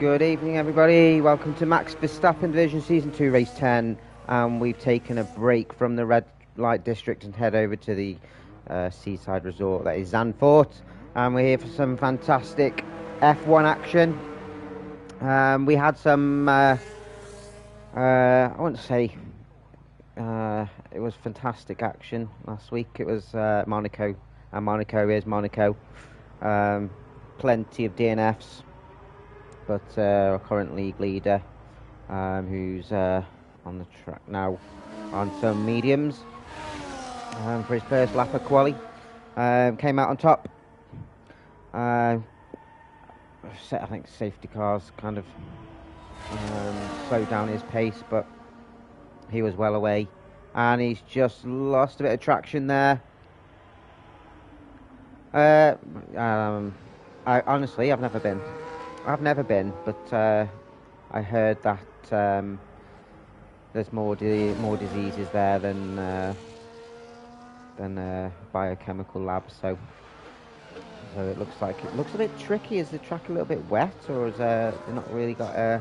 Good evening, everybody. Welcome to Max Verstappen Division Season 2, Race 10. We've taken a break from the red light district and head over to the seaside resort, that is Zandvoort. And we're here for some fantastic F1 action. We had some, I wouldn't say it was fantastic action last week. It was Monaco, and Monaco is Monaco. Plenty of DNFs. But our current league leader, who's on the track now on some mediums for his first lap of quali, came out on top. I think safety cars kind of slowed down his pace, but he was well away, and he's just lost a bit of traction there. I honestly, I've never been, but I heard that there's more diseases there than biochemical labs. So it looks a bit tricky. Is the track a little bit wet, or is they not really got a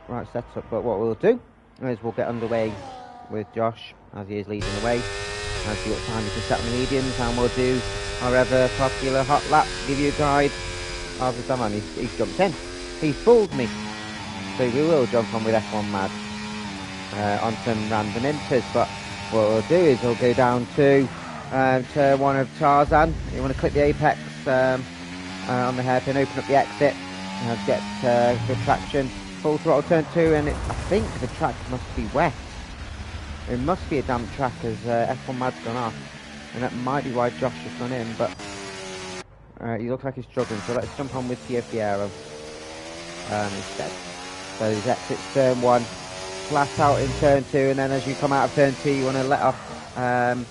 right setup? But what we'll do is we'll get underway with Josh as he is leading the way, and see what time he can set on the mediums, and we'll do our ever popular hot lap. Give you a guide. Oh, the man, he's jumped in. He fooled me. So we will jump on with F1 Mad on some random inters. But what we'll do is we'll go down to turn one of Tarzan. You want to click the apex on the hairpin, open up the exit, get good traction. Full throttle turn 2, and I think the track must be wet. It must be a damp track as F1 Mad's gone off. And that might be why Josh has gone in, but he looks like he's struggling, so let's jump on with Pierre Fierro instead. So his exit's turn 1, flat out in turn 2, and then as you come out of turn 2 you want to let off and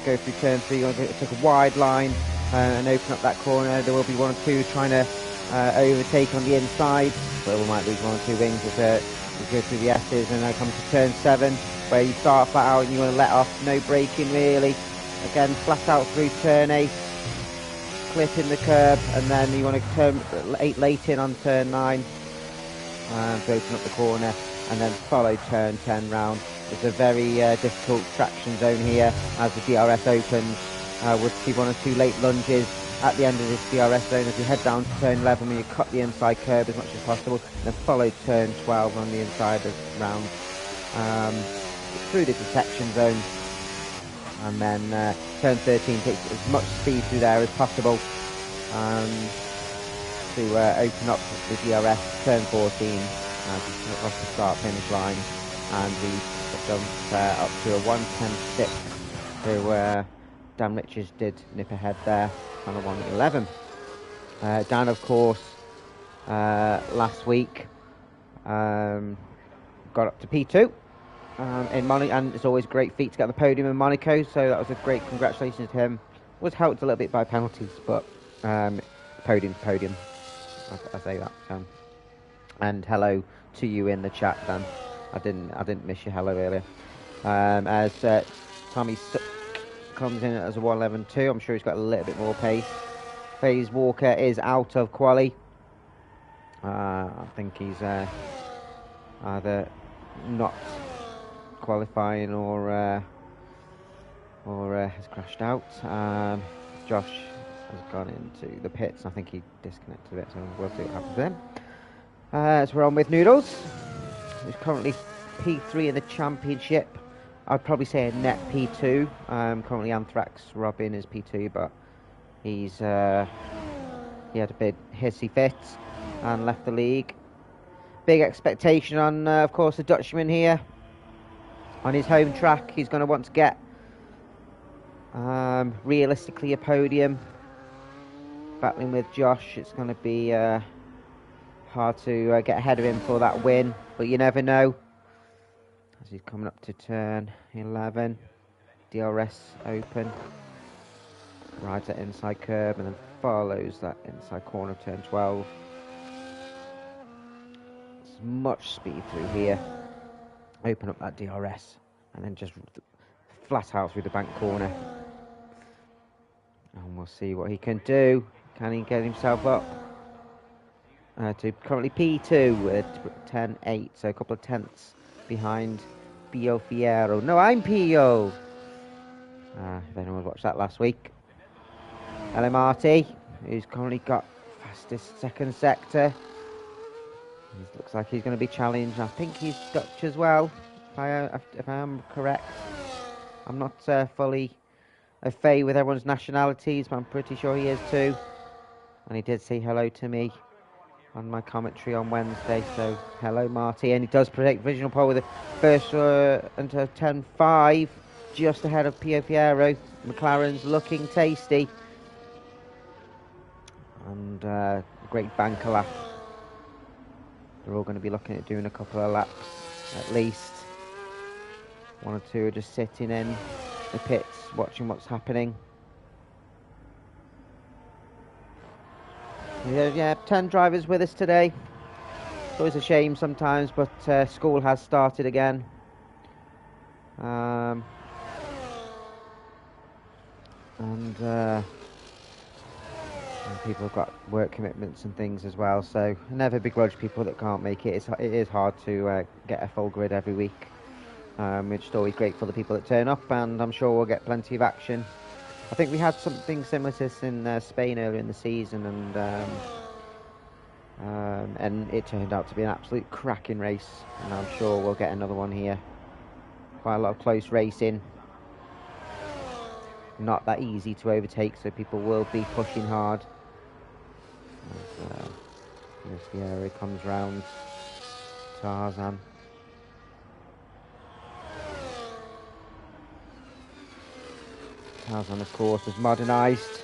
go through turn 3. You want to take a wide line and open up that corner. There will be one or two trying to overtake on the inside, but we might lose one or two wings as we go through the S's, and then come to turn 7 where you start flat out and you want to let off, no braking really. Again, flat out through turn 8, clip in the curb, and then you want to turn late in on turn 9 and open up the corner, and then follow turn 10 round. It's a very difficult traction zone here as the DRS opens. We'll see one or two late lunges at the end of this DRS zone as we head down to turn 11 where you cut the inside curb as much as possible, and then follow turn 12 on the inside of round through the detection zone, and then turn 13 takes as much speed through there as possible to open up the DRS. Turn 14 across the start finish line, and we jump up to a 1:10.6. So Dan Richards did nip ahead there on a 1:11. Dan, of course, last week got up to P2 in Monaco, and it's always a great feat to get on the podium in Monaco, so that was a great congratulations to him. Was helped a little bit by penalties, but podium. I say that. And hello to you in the chat, Dan. I didn't miss your hello earlier. As Tommy comes in as a 1:11.2. I'm sure he's got a little bit more pace. FaZe Walker is out of quali. I think he's either not qualifying or has crashed out. Josh has gone into the pits. I think he disconnected a bit, so we'll see what happens then. So we're on with Noodles, who's currently P3 in the championship. I'd probably say a net P2. Currently Anthrax Robin is P2, but he had a bit hissy fit and left the league. Big expectation on, of course, the Dutchman here. On his home track, he's going to want to get realistically a podium. Battling with Josh, it's going to be hard to get ahead of him for that win, but you never know. As he's coming up to turn 11, DRS open, rides that inside curb and then follows that inside corner of turn 12. There's much speed through here. Open up that DRS and then just flat out through the bank corner. And we'll see what he can do. Can he get himself up? to currently P2 at 10.8, so a couple of tenths behind Bio Fiero. No, I'm Pio. If anyone watched that last week. Hello, Marty, who's currently got fastest second sector. He looks like he's going to be challenged. I think he's Dutch as well, if I am correct. I'm not fully au fait with everyone's nationalities, but I'm pretty sure he is too. And he did say hello to me on my commentary on Wednesday, so hello, Marty. And he does predict provisional pole with the first until 10.5, just ahead of Pio Fiero. McLaren's looking tasty. And great banker lap. They're all going to be looking at doing a couple of laps at least. One or two are just sitting in the pits, watching what's happening. Yeah, 10 drivers with us today. It's always a shame sometimes, but school has started again. And people have got work commitments and things as well, so I never begrudge people that can't make it. It is hard to get a full grid every week. We're just always grateful for the people that turn up, and I'm sure we'll get plenty of action. I think we had something similar to this in Spain earlier in the season, and it turned out to be an absolute cracking race, and I'm sure we'll get another one here. Quite a lot of close racing. Not that easy to overtake, so people will be pushing hard. As the area comes round Tarzan. Tarzan, of course, was modernised.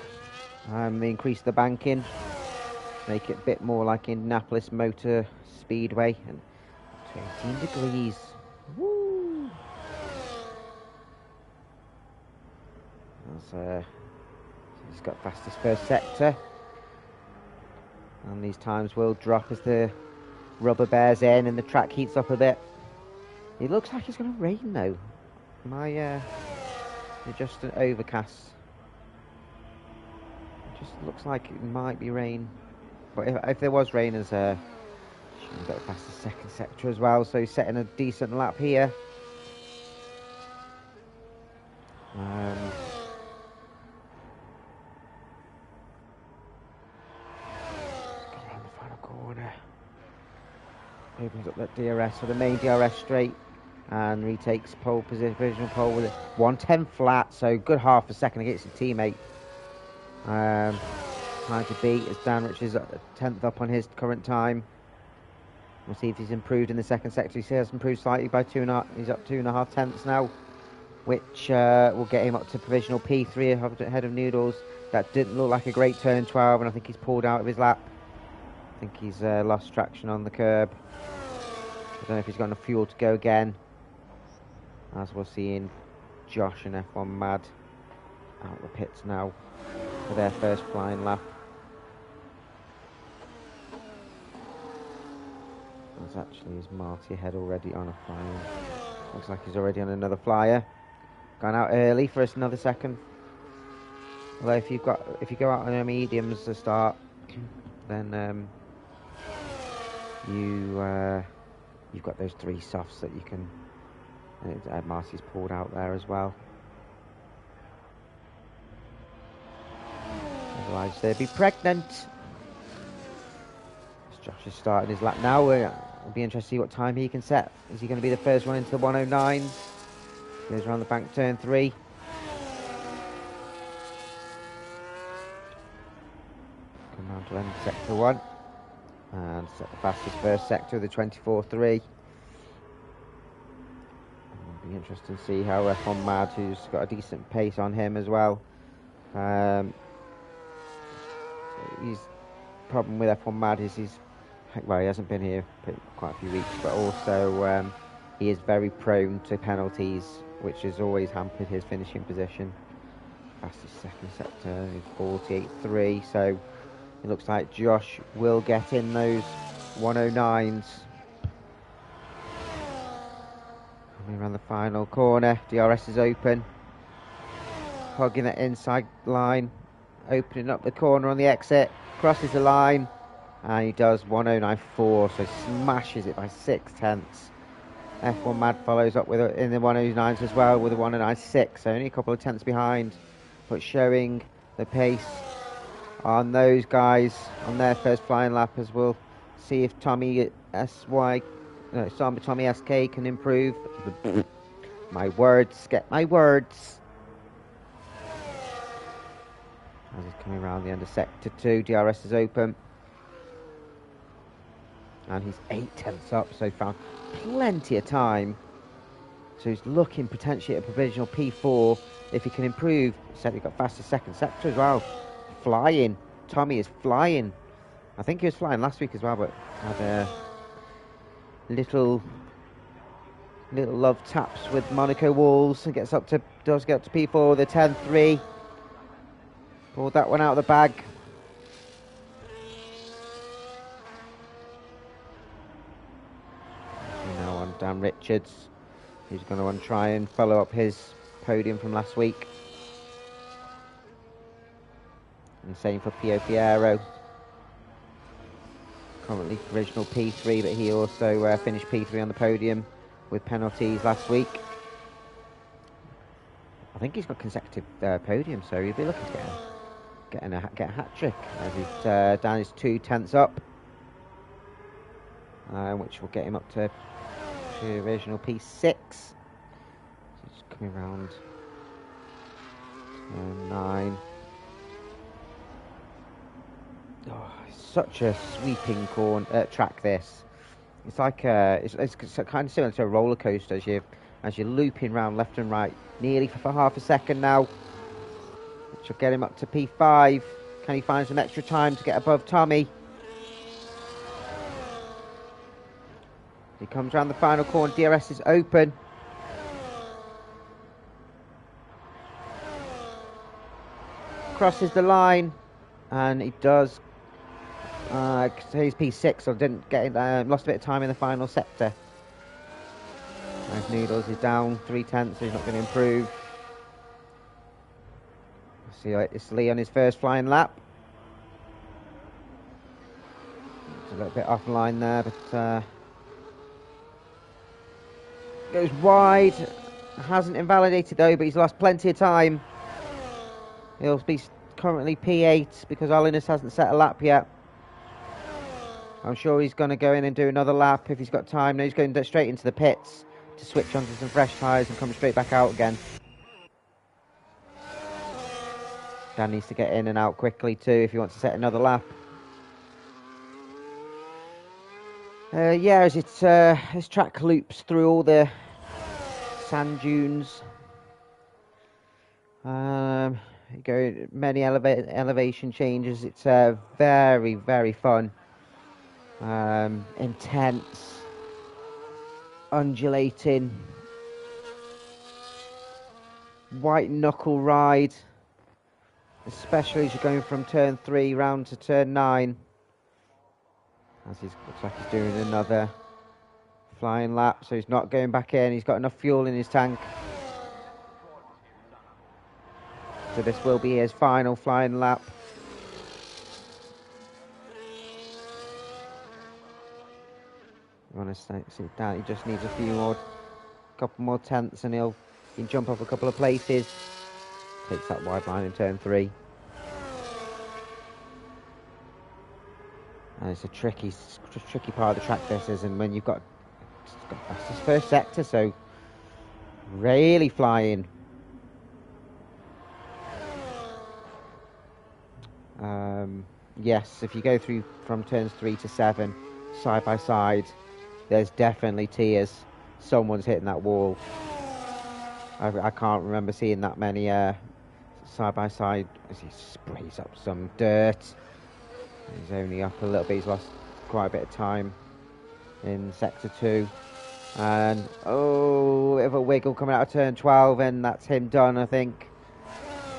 They increased the banking, make it a bit more like Indianapolis Motor Speedway. And 18 degrees. Woo! He's got fastest first sector. And these times will drop as the rubber bears in and the track heats up a bit. It looks like it's going to rain though. It's just an overcast. It just looks like it might be rain. But if there was rain, as he's got the fastest second sector as well, so he's setting a decent lap here. Opens up that DRS for the main DRS straight and retakes pole position, provisional pole with it 1:10 flat, so good half a second against his teammate. Time to beat as Dan Rich is a tenth up on his current time. We'll see if he's improved in the second sector. He has improved slightly by 2.5. He's up 2.5 tenths now, which will get him up to provisional P3 ahead of Noodles. That didn't look like a great turn 12, and I think he's pulled out of his lap. I think he's lost traction on the curb. I don't know if he's got enough fuel to go again. As we're seeing Josh and F1 Mad out the pits now for their first flying lap. There's actually is Marty ahead already on a flying. Looks like he's already on another flyer. Gone out early for us another second. Although if you go out on mediums to start, then you've got those 3 softs that you can. Marty's pulled out there as well. Otherwise they'd be pregnant. Josh is starting his lap now. It'll be interesting to see what time he can set. Is he going to be the first one into the 109s? Goes around the bank, turn 3. Come round to end sector 1. And set the fastest first sector of the 24.3. It'll be interesting to see how F1 Mad, who's got a decent pace on him as well. His problem with F1 Mad is he hasn't been here for quite a few weeks, but also he is very prone to penalties, which has always hampered his finishing position. Fastest second sector is 48.3, so it looks like Josh will get in those 109s. Coming around the final corner, DRS is open. Hugging that inside line, opening up the corner on the exit, crosses the line. And he does 109.4, so smashes it by 0.6. F1 Mad follows up with in the 109s as well with a 109.6, so only a couple of tenths behind, but showing the pace on those guys on their first flying lap, as we'll see if Tommy SK can improve. My words, get my words. As he's coming around the end of sector 2, DRS is open. And he's 8 tenths up, so found plenty of time. So he's looking potentially at a provisional P4 if he can improve. Said he got faster second sector as well. Flying. Tommy is flying. I think he was flying last week as well, but had a little love taps with Monaco walls and does get up to P4 with a 10.3. Pulled that one out of the bag. Now on Dan Richards, who's going to try and follow up his podium from last week. And same for Pio Piero. Currently original P3, but he also finished P3 on the podium with penalties last week. I think he's got consecutive podiums, so he'll be looking to get a hat trick as he's down his 2 tenths up, which will get him up to original P6. So he's coming around 9. Oh, it's such a sweeping track. This, it's like it's kind of similar to a roller coaster as you're looping round left and right, nearly for half a second now, which will get him up to P5. Can he find some extra time to get above Tommy? He comes around the final corner. DRS is open. Crosses the line, and he does. He's P6, so didn't get lost a bit of time in the final sector. Nice Noodles is down 3 tenths, so he's not going to improve. See, it's Lee on his first flying lap. It's a little bit offline there, but goes wide. Hasn't invalidated though, but he's lost plenty of time. He'll be currently P8 because Olinas hasn't set a lap yet. I'm sure he's going to go in and do another lap if he's got time. No, he's going straight into the pits to switch onto some fresh tyres and come straight back out again. Dan needs to get in and out quickly too if he wants to set another lap. As this track loops through all the sand dunes. Go many elevation changes. It's very, very fun. Intense, undulating, white knuckle ride, especially as you're going from turn 3 round to turn 9. As he looks like he's doing another flying lap, so he's not going back in. He's got enough fuel in his tank. So this will be his final flying lap. You want to see down? He just needs couple more tenths, and he can jump up a couple of places. Takes that wide line in turn 3. And it's a tricky part of the track. This is, and when you've got that's his first sector, so really flying. Yes, if you go through from turns 3 to 7 side by side, there's definitely tears. Someone's hitting that wall. I can't remember seeing that many side by side as he sprays up some dirt. He's only up a little bit. He's lost quite a bit of time in sector 2. And a bit of a wiggle coming out of turn 12, and that's him done, I think.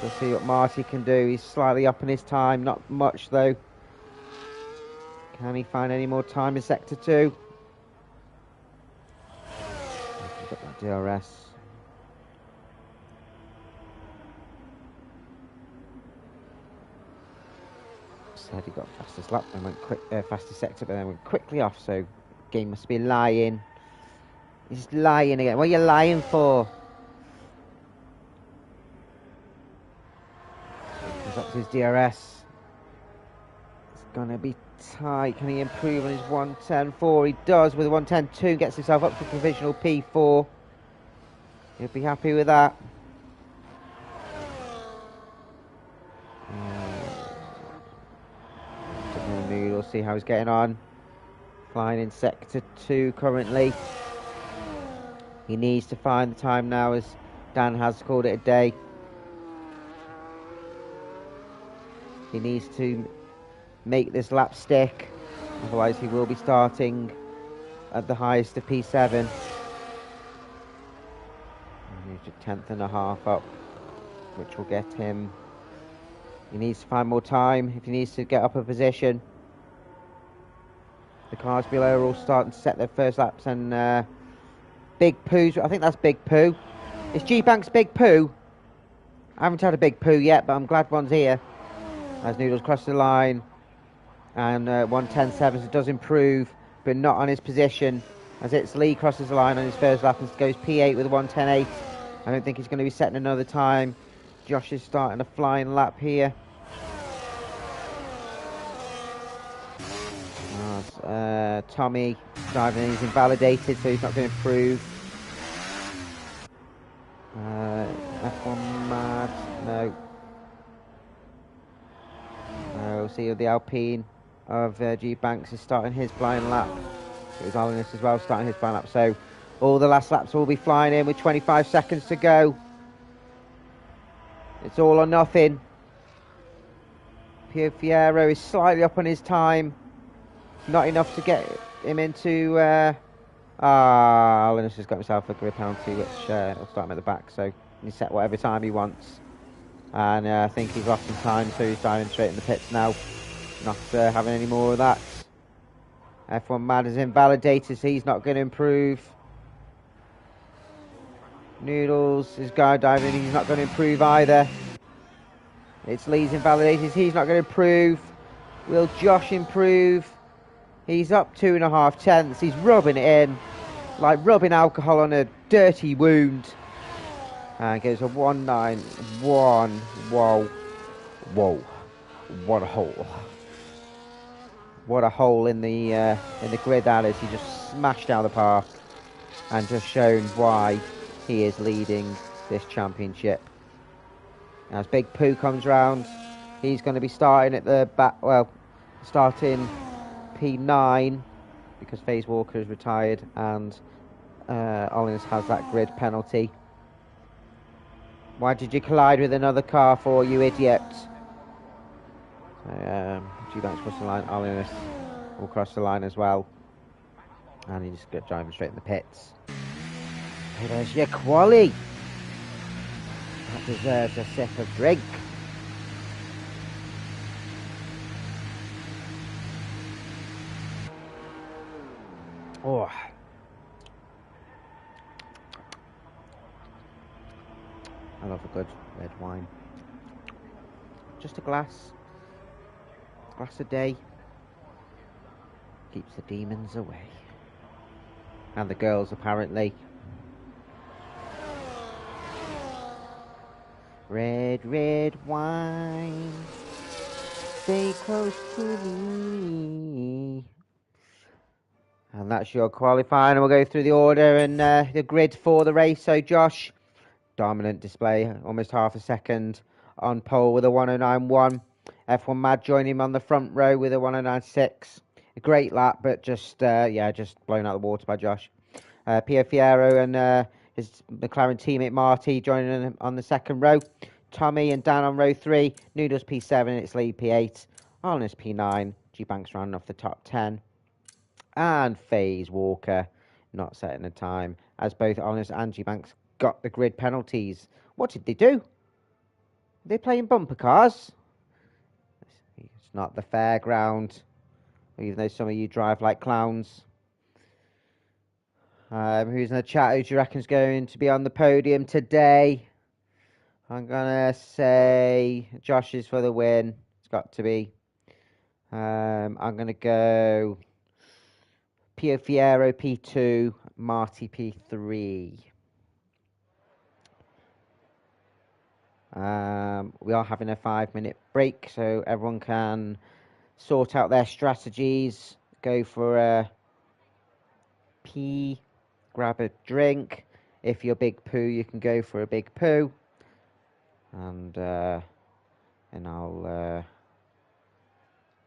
We'll see what Marty can do. He's slightly up in his time, not much though. Can he find any more time in sector 2? He's got that DRS. said he got fastest lap and went fastest sector, but then went quickly off. So game must be lying. He's lying again. What are you lying for? Comes up to his DRS. It's gonna be tight. Can he improve on his 110.4? He does with a 110.2. Gets himself up to provisional P4. He'll be happy with that. We'll see how he's getting on. Flying in sector 2 currently. He needs to find the time now, as Dan has called it a day. He needs to make this lap stick, otherwise he will be starting at the highest of P7. And he's a 10th and a half up, which will get him. He needs to find more time if he needs to get up a position. The cars below are all starting to set their first laps, and Big Pooh's, I think that's Big Pooh. Is G-Bank's Big Pooh? I haven't had a Big Pooh yet, but I'm glad one's here. As Noodles crosses the line, and 110.7 does improve, but not on his position, as it's Lee crosses the line on his first lap and goes P8 with a 110.8. I don't think he's going to be setting another time. Josh is starting a flying lap here. Tommy driving, he's invalidated, so he's not going to improve. F1 Mad, no. We'll see the Alpine of G Banks is starting his flying lap. It was Alanus as well starting his flying lap. So all the last laps will be flying in with 25 seconds to go. It's all or nothing. Pio Fierro is slightly up on his time. Not enough to get him into... Alanus has got himself a grid penalty, which will start him at the back. So he set whatever time he wants. And I think he's lost some time, so he's diving straight in the pits now. Not having any more of that. F1 Mad is invalidated, so he's not going to improve. Noodles is guy diving, he's not going to improve either. It's Lee's invalidated, he's not going to improve. Will Josh improve? He's up 2.5 tenths. He's rubbing it in, like rubbing alcohol on a dirty wound. And goes a 191. Whoa. Whoa. What a hole. What a hole in the grid that is. He just smashed out of the park and just shown why he is leading this championship. As Big Pooh comes round, he's going to be starting at the back, well, starting P9 because FaZe Walker is retired and Ollins has that grid penalty. Why did you collide with another car for, you idiot? G-Banks crossed the line, Ollins will cross the line as well. And he's just driving straight in the pits. Hey, there's your quali. That deserves a sip of drink. Oh. I love a good red wine. Just a glass a day keeps the demons away. And the girls, apparently. Red, red wine, stay close to me. And that's your qualifying. We'll go through the order and the grid for the race. So Josh, dominant display, almost half a second on pole with a 109.1. F1 Mad joined him on the front row with a 109.6. A great lap, but just just blown out of the water by Josh. Pio Fierro and his McLaren teammate Marty joining him on the second row. Tommy and Dan on row 3. Noodles P7, it's Lee P8. Arlenus P9. G-Banks rounding off the top 10. And FaZe Walker not setting a time, as both Arlenus and G-Banks got the grid penalties. What did they do? Are they playing bumper cars? It's not the fairground, even though some of you drive like clowns. Who's in the chat? Who do you reckon's going to be on the podium today? I'm gonna say Josh is for the win. It's got to be. I'm going to go Pio Fiero P2, Marty P3. We are having a 5-minute break, so everyone can sort out their strategies, go for a pee, grab a drink. If you're big poo, you can go for a big poo. And I'll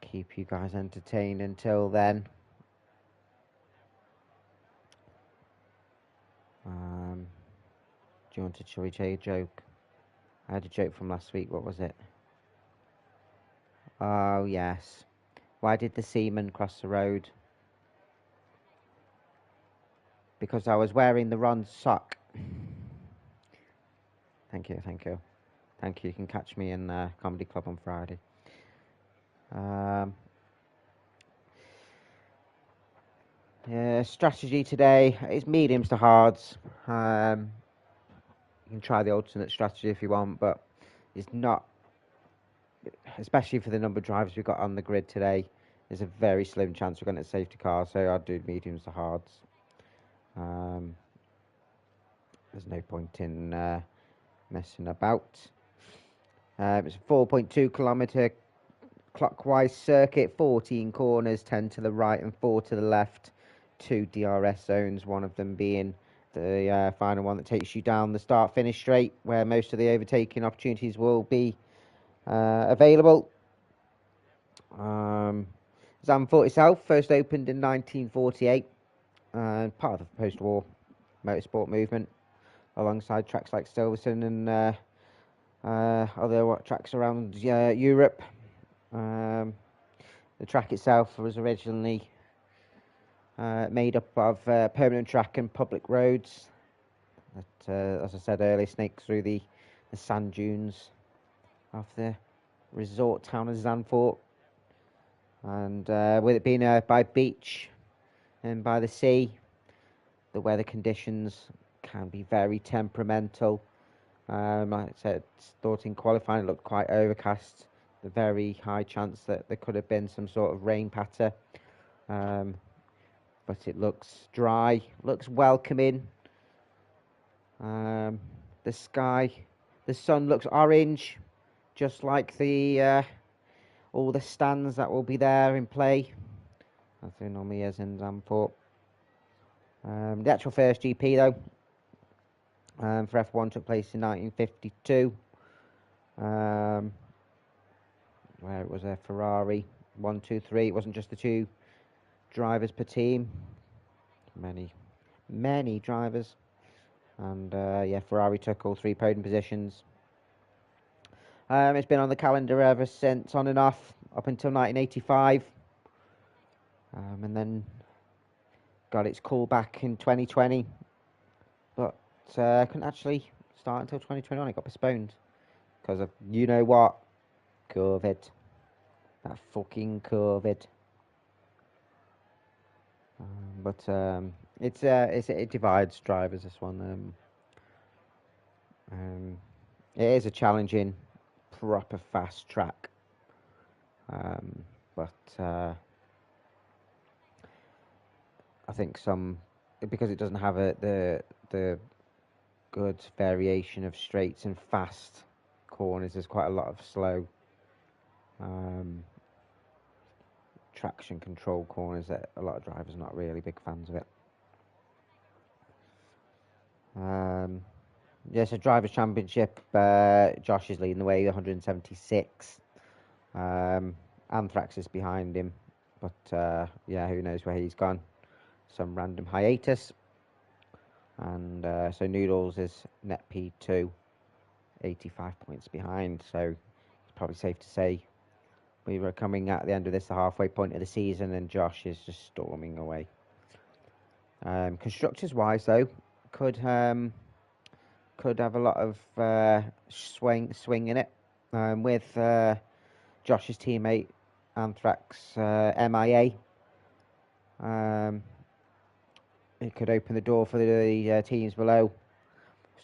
keep you guys entertained until then. Do you want to shall we tell you a joke? I had a joke from last week. What was it? Oh, yes. Why did the seaman cross the road? Because I was wearing the wrong sock. Thank you, thank you. Thank you. You can catch me in Comedy Club on Friday. Yeah, strategy today is mediums to hards. You can try the alternate strategy if you want, but it's not, especially for the number of drivers we've got on the grid today, there's a very slim chance we're going to safety car, so I'd do mediums to hards. There's no point in messing about. It's a 4.2 kilometre clockwise circuit, 14 corners, 10 to the right and 4 to the left, 2 DRS zones, one of them being the final one that takes you down the start-finish straight, where most of the overtaking opportunities will be available. Zandvoort itself first opened in 1948, part of the post-war motorsport movement, alongside tracks like Silverstone and other tracks around Europe. The track itself was originally made up of permanent track and public roads that, as I said earlier, snake through the sand dunes of the resort town of Zandvoort. And with it being by beach and by the sea, the weather conditions can be very temperamental. Like I said, thought in qualifying it looked quite overcast. The very high chance that there could have been some sort of rain patter. But it looks dry, looks welcoming. The sky, the sun looks orange, just like the all the stands that will be there in play. As there normally is in Zandvoort. The actual first GP though, for F1 took place in 1952. Where it was a Ferrari 1, 2, 3. It wasn't just the 2 drivers per team. Many drivers. And yeah, Ferrari took all 3 podium positions. It's been on the calendar ever since, on and off, up until 1985. And then got its call back in 2020. But couldn't actually start until 2021. It got postponed. Because of, you know what? COVID. That fucking COVID. But it divides drivers, this one. It is a challenging, proper fast track. But I think because it doesn't have the good variation of straights and fast corners, there's quite a lot of slow traction control corners that a lot of drivers are not really big fans of it. Yeah, so Drivers' Championship, Josh is leading the way, 176. Anthrax is behind him, but yeah, who knows where he's gone. Some random hiatus. And so Noodles is net P2, 85 points behind, so it's probably safe to say we were coming at the end of this, the halfway point of the season, and Josh is just storming away. Constructors-wise, though, could have a lot of swing in it, with Josh's teammate Anthrax MIA. It could open the door for the teams below.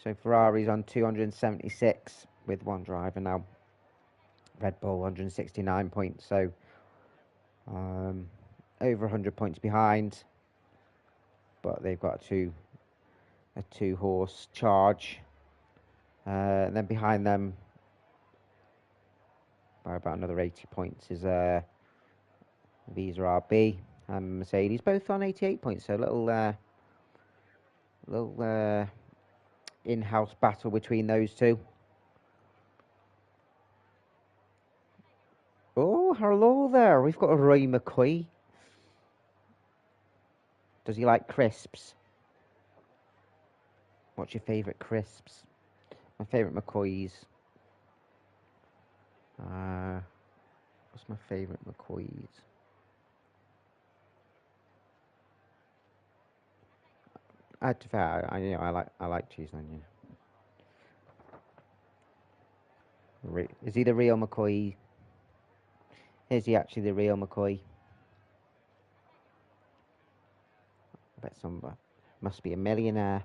So Ferrari's on 276 with 1 driver now. Red Bull 169 points. So Over 100 points behind, but they've got a two-horse charge. And then behind them, by about another 80 points, is Visa RB and Mercedes, both on 88 points. So a little in-house battle between those two. Oh, hello there. We've got a Roy McCoy. Does he like crisps? What's your favourite crisps? My favourite McCoys. What's my favourite McCoys? To be fair, I like cheese and onion. Is he the real McCoy? Is he actually the real McCoy? I bet some must be a millionaire.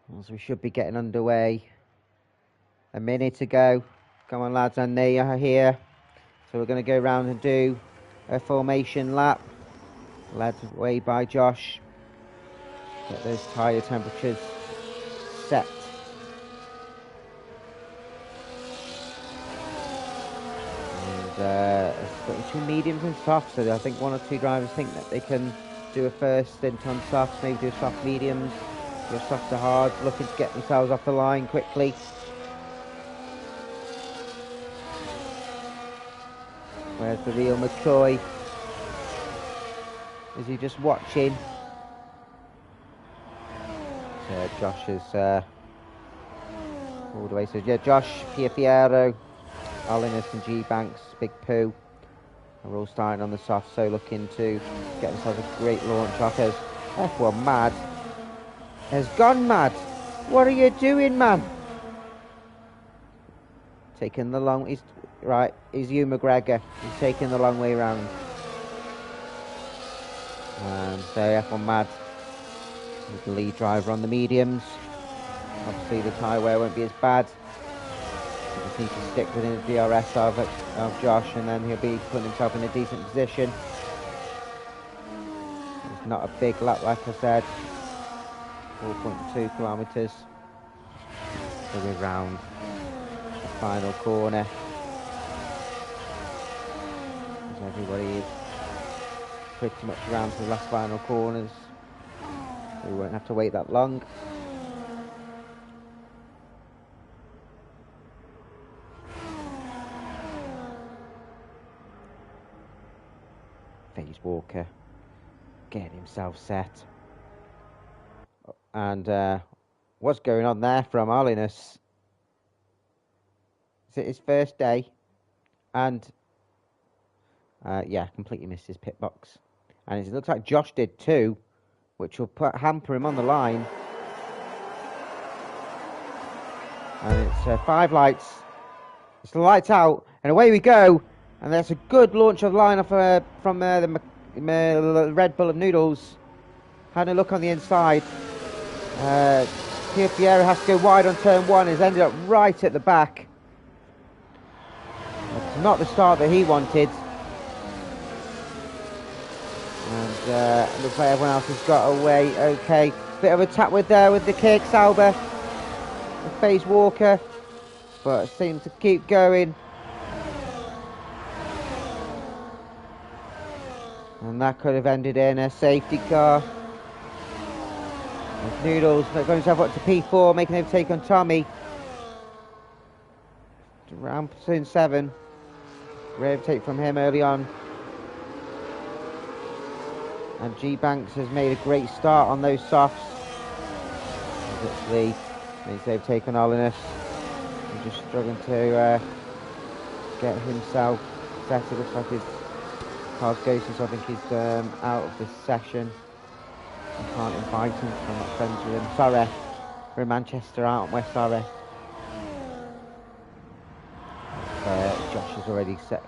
So we should be getting underway. A minute to go. Come on, lads, and they are here. So we're going to go round and do a formation lap. Led away by Josh. Get those tyre temperatures set. And it's got two mediums and softs, so I think one or two drivers think that they can do a first stint on softs, maybe do soft mediums, do soft to hards, looking to get themselves off the line quickly. Where's the real McCoy? Is he just watching? So Josh is all the way. So yeah, Josh, Piero, Olinas and G Banks, Big Pooh are all starting on the soft, so looking to get themselves a great launch off as F1 Mad has gone mad. What are you doing, man? Taking the long, he's Hugh McGregor. He's taking the long way round. So F1 Mad is the lead driver on the mediums. Obviously the tyre wear won't be as bad. You just need to stick within the DRS of Josh, and then he'll be putting himself in a decent position. It's not a big lap, like I said. 4.2 kilometres. So we're round the final corner. As everybody is pretty much around to the last final corners. So we won't have to wait that long. FaZe Walker getting himself set. And what's going on there from Olinas? Is it his first day? And yeah, completely missed his pit box. And it looks like Josh did too, which will hamper him on the line. And it's 5 lights. It's the lights out, and away we go. And that's a good launch of the line from the Red Bull of Noodles. Had a look on the inside. Piero has to go wide on turn 1. Has ended up right at the back. It's not the start that he wanted. And it looks like everyone else has got away okay. Bit of a tap with the kick, Sauber. FaZe Walker. But seems to keep going. And that could have ended in a safety car. With Noodles got himself up to P4, making an overtake on Tommy. Around platoon 7. Great overtake from him early on. And G Banks has made a great start on those softs. Literally makes the overtake on Olinas. He's just struggling to get himself set. It looks like his car's ghosted, so I think he's out of this session. I can't invite him because I'm not friends with him. Sorry. We're in Manchester, aren't we? Sorry. Josh has already got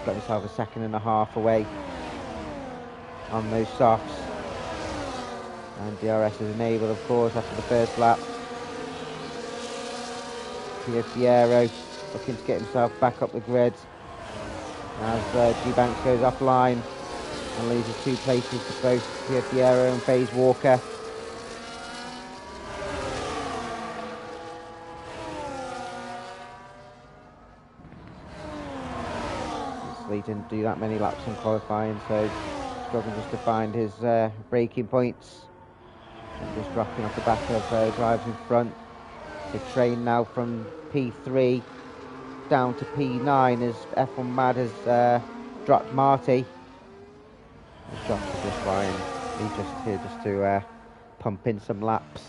himself a 2.5 seconds away on those softs. And DRS is enabled, of course, after the first lap. Piero looking to get himself back up the grid as G-Banks goes offline and loses 2 places to both Pierre Fierro and FaZe Walker. He didn't do that many laps in qualifying, so struggling just to find his braking points. And just dropping off the back of drivers in front. The train now from P3 down to P9 as F1 Mad has dropped Marty. Josh is just flying. He's just here just to pump in some laps.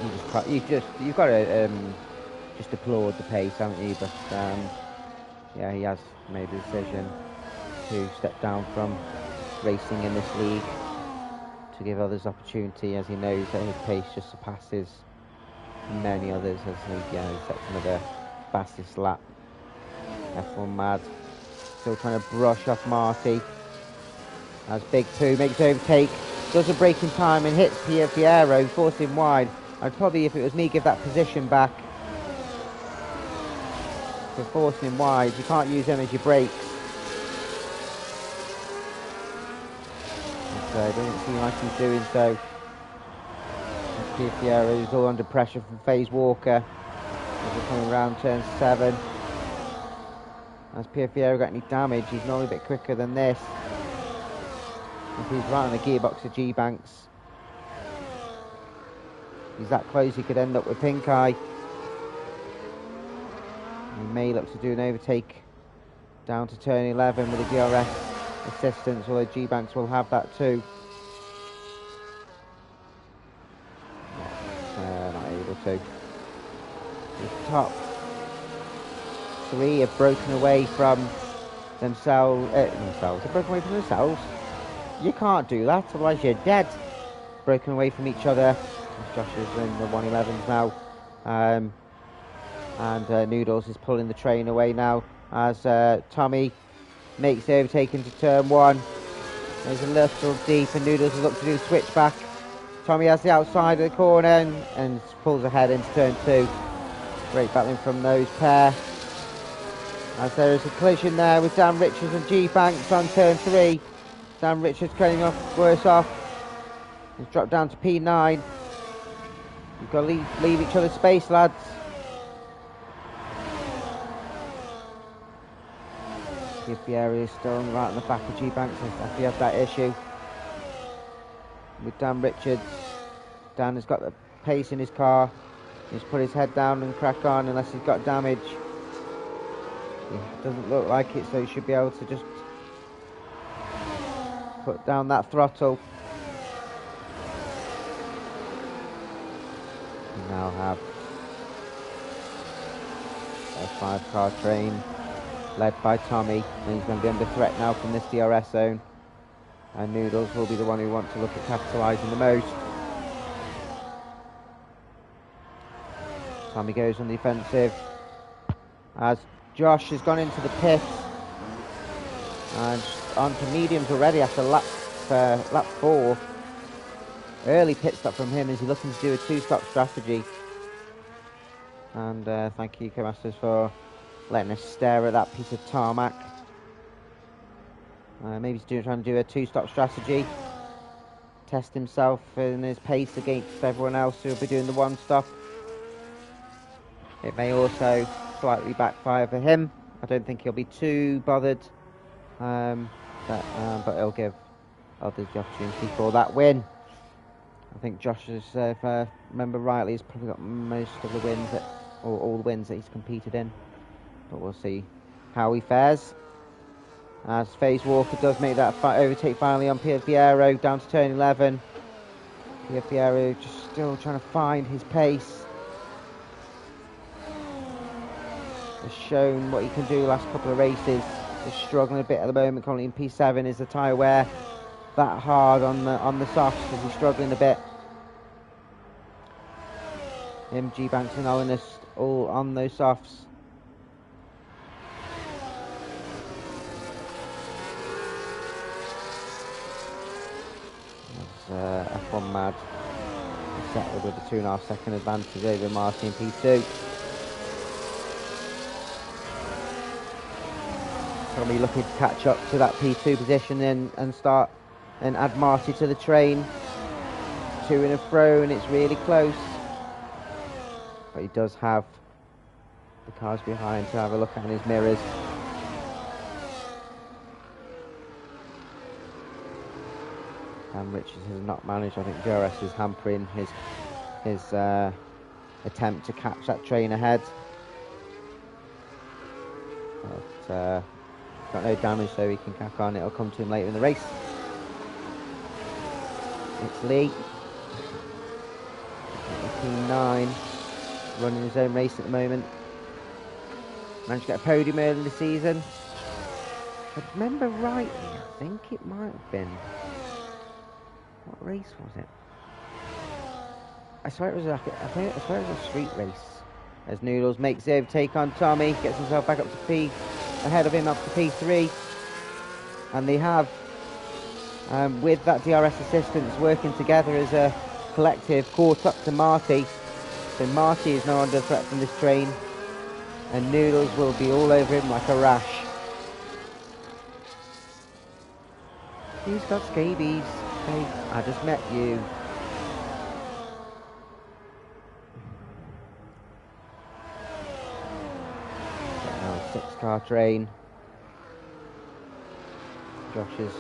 You've got to just applaud the pace, haven't you? But yeah, he has made the decision to step down from racing in this league to give others opportunity, as he knows that his pace just surpasses many others as he sets another fastest lap. F1 Mad still trying to brush off Marty as Big Pooh makes overtake, does a break in time and hits Pierre Fierro, forcing him wide. I'd probably, if it was me, give that position back for forcing him wide. You can't use them as your brakes. So it doesn't seem like he's doing so. Pierre Fierro is all under pressure from FaZe Walker as we're coming around turn 7. Has Pierre Fierro got any damage? He's normally a bit quicker than this. If he's right on the gearbox of G-Banks, he's that close he could end up with pink eye. He may look to do an overtake down to turn 11 with the DRS assistance, although G-Banks will have that too. Not able to. The top 3 have broken away from themselves. They've broken away from themselves. You can't do that, otherwise you're dead. Broken away from each other. Josh is in the 111s now. And Noodles is pulling the train away now as Tommy makes the overtake into turn 1. There's a little deep and Noodles is up to do the switchback. Tommy has the outside of the corner and pulls ahead into turn 2. Great battling from those pair. As there is a collision there with Dan Richards and G-Banks on turn 3. Dan Richards coming off worse off. He's dropped down to P9. You've got to leave each other space, lads. If the area is still right on the back of G-Banks after he has that issue with Dan Richards. Dan has got the pace in his car. He's put his head down and crack on unless he's got damage. It doesn't look like it, so he should be able to just put down that throttle. We now have a 5-car train led by Tommy, and he's going to be under threat now from this DRS zone. And Noodles will be the one who wants to look at capitalising the most. Tommy goes on the offensive as Josh has gone into the pit and onto mediums already after lap 4. Early pit stop from him as he's looking to do a 2-stop strategy. And thank you, Co-Masters, for letting us stare at that piece of tarmac. Maybe he's trying to do a 2-stop strategy. Test himself in his pace against everyone else who will be doing the 1-stop. It may also slightly backfire for him. I don't think he'll be too bothered. But it'll give others the opportunity for that win. I think Josh, if I remember rightly, has probably got most of the wins, or all the wins that he's competed in. But we'll see how he fares. As FaZe Walker does make that overtake finally on Pierre Fierro down to turn 11. Pierre Fierro just still trying to find his pace. Has shown what he can do the last couple of races. Just struggling a bit at the moment. Currently in P7. Is the tyre wear that hard on the softs? Because he's struggling a bit. G-Banks and Olinus all on those softs. F1 Mad settled with a 2.5 second advantage over Marty in P2. Probably looking to catch up to that P2 position and start and add Marty to the train. Two in a throw and it's really close. But he does have the cars behind to have a look at in his mirrors. And Richards has not managed. I think DRS is hampering his attempt to catch that train ahead. But got no damage, so he can crack on. It'll come to him later in the race. It's Lee, P9, running his own race at the moment. Managed to get a podium early in the season. If I remember rightly, I think it might have been... What race was it? I swear it was a street race. As Noodles makes the overtake on Tommy, gets himself back up to P, ahead of him up to P3. And they have, with that DRS assistance working together as a collective, caught up to Marty. So Marty is now under threat from this train. And Noodles will be all over him like a rash. Who's got scabies? Hey, I just met you. Now 6-car train. Josh is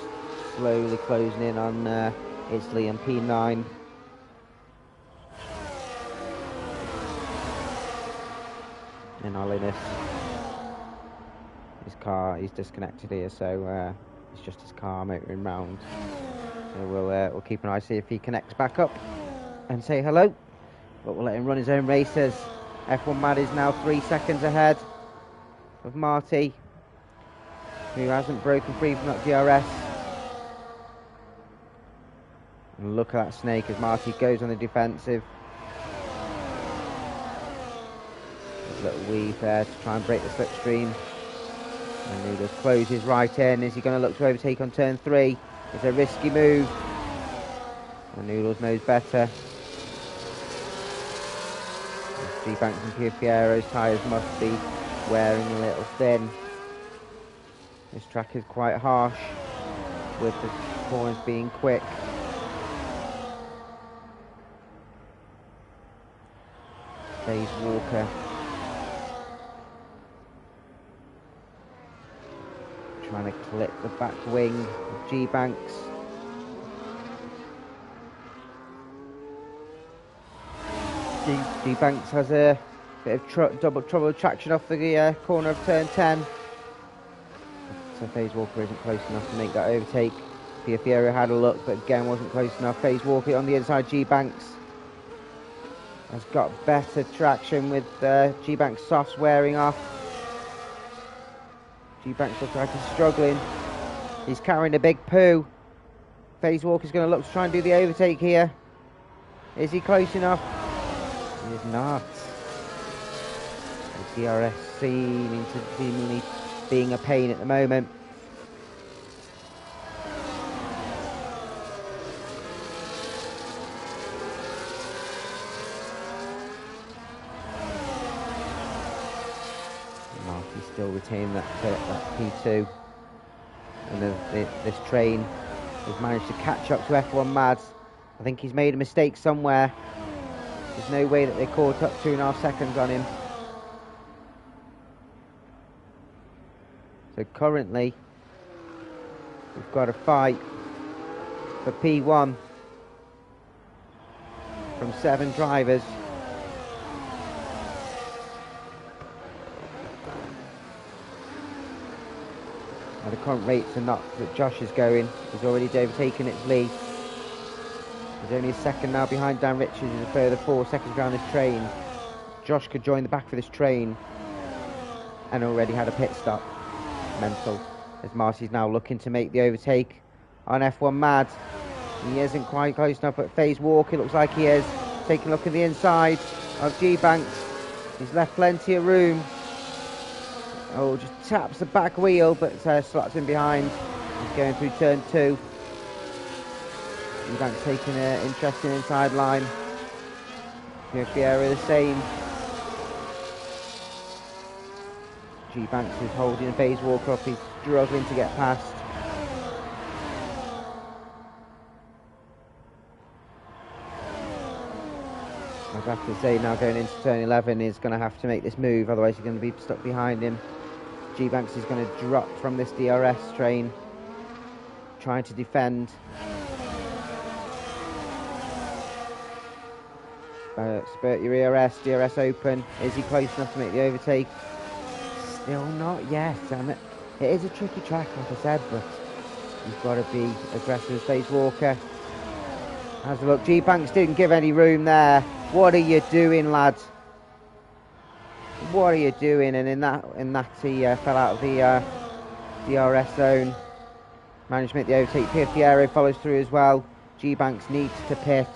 slowly closing in on Isley and P9. In Holiness. His car, he's disconnected here, so it's just his car motoring round. So we'll keep an eye, see if he connects back up and say hello. But we'll let him run his own races. F1 Mad is now 3 seconds ahead of Marty, who hasn't broken free from that DRS. And look at that snake as Marty goes on the defensive. A little weave there to try and break the slipstream. And Noodles closes right in. Is he going to look to overtake on turn 3? It's a risky move. And Noodles knows better. G-Banks and Piero's tyres must be wearing a little thin. This track is quite harsh, with the corners being quick. FaZe Walker trying to clip the back wing of G-Banks. G-Banks has a bit of double trouble traction off the corner of turn 10. So FaZe Walker isn't close enough to make that overtake. Piero had a look, but again wasn't close enough. FaZe Walker on the inside. G-Banks has got better traction with G-Banks softs wearing off. G-Banks looks like he's struggling. He's carrying a big poo. FaZe Walker's going to look to try and do the overtake here. Is he close enough? He is not. The DRS seemingly being a pain at the moment. Marty's still retaining that P2. And this train has managed to catch up to F1 Mads. I think he's made a mistake somewhere. There's no way that they caught up 2.5 seconds on him. So currently, we've got a fight for P1 from 7 drivers. Now the current rates are not that Josh is going. He's already overtaken its lead. He's only a second now behind Dan Richards. He's a further 4 seconds behind this train. Josh could join the back of this train and already had a pit stop. Mental. As Marty's now looking to make the overtake on F1 Mad. He isn't quite close enough, but FaZe Walker looks like he is. Taking a look at the inside of G-Banks. He's left plenty of room. Oh, just taps the back wheel, but slots him behind. He's going through turn 2. G-Banks taking an interesting inside line. Vieira the same. G-Banks is holding Phase Walker up, he's struggling to get past. I'd have to say now going into turn 11 is going to have to make this move, otherwise he's going to be stuck behind him. G-Banks is going to drop from this DRS train, trying to defend. Spurt your DRS open. Is he close enough to make the overtake? Still not yet. And it is a tricky track, like I said, but you've got to be aggressive as Phase Walker. Has a look. G-Banks didn't give any room there. What are you doing, lads? What are you doing? And in that he fell out of the DRS zone. Managed to make the overtake. Vieira follows through as well. G-Banks needs to pit.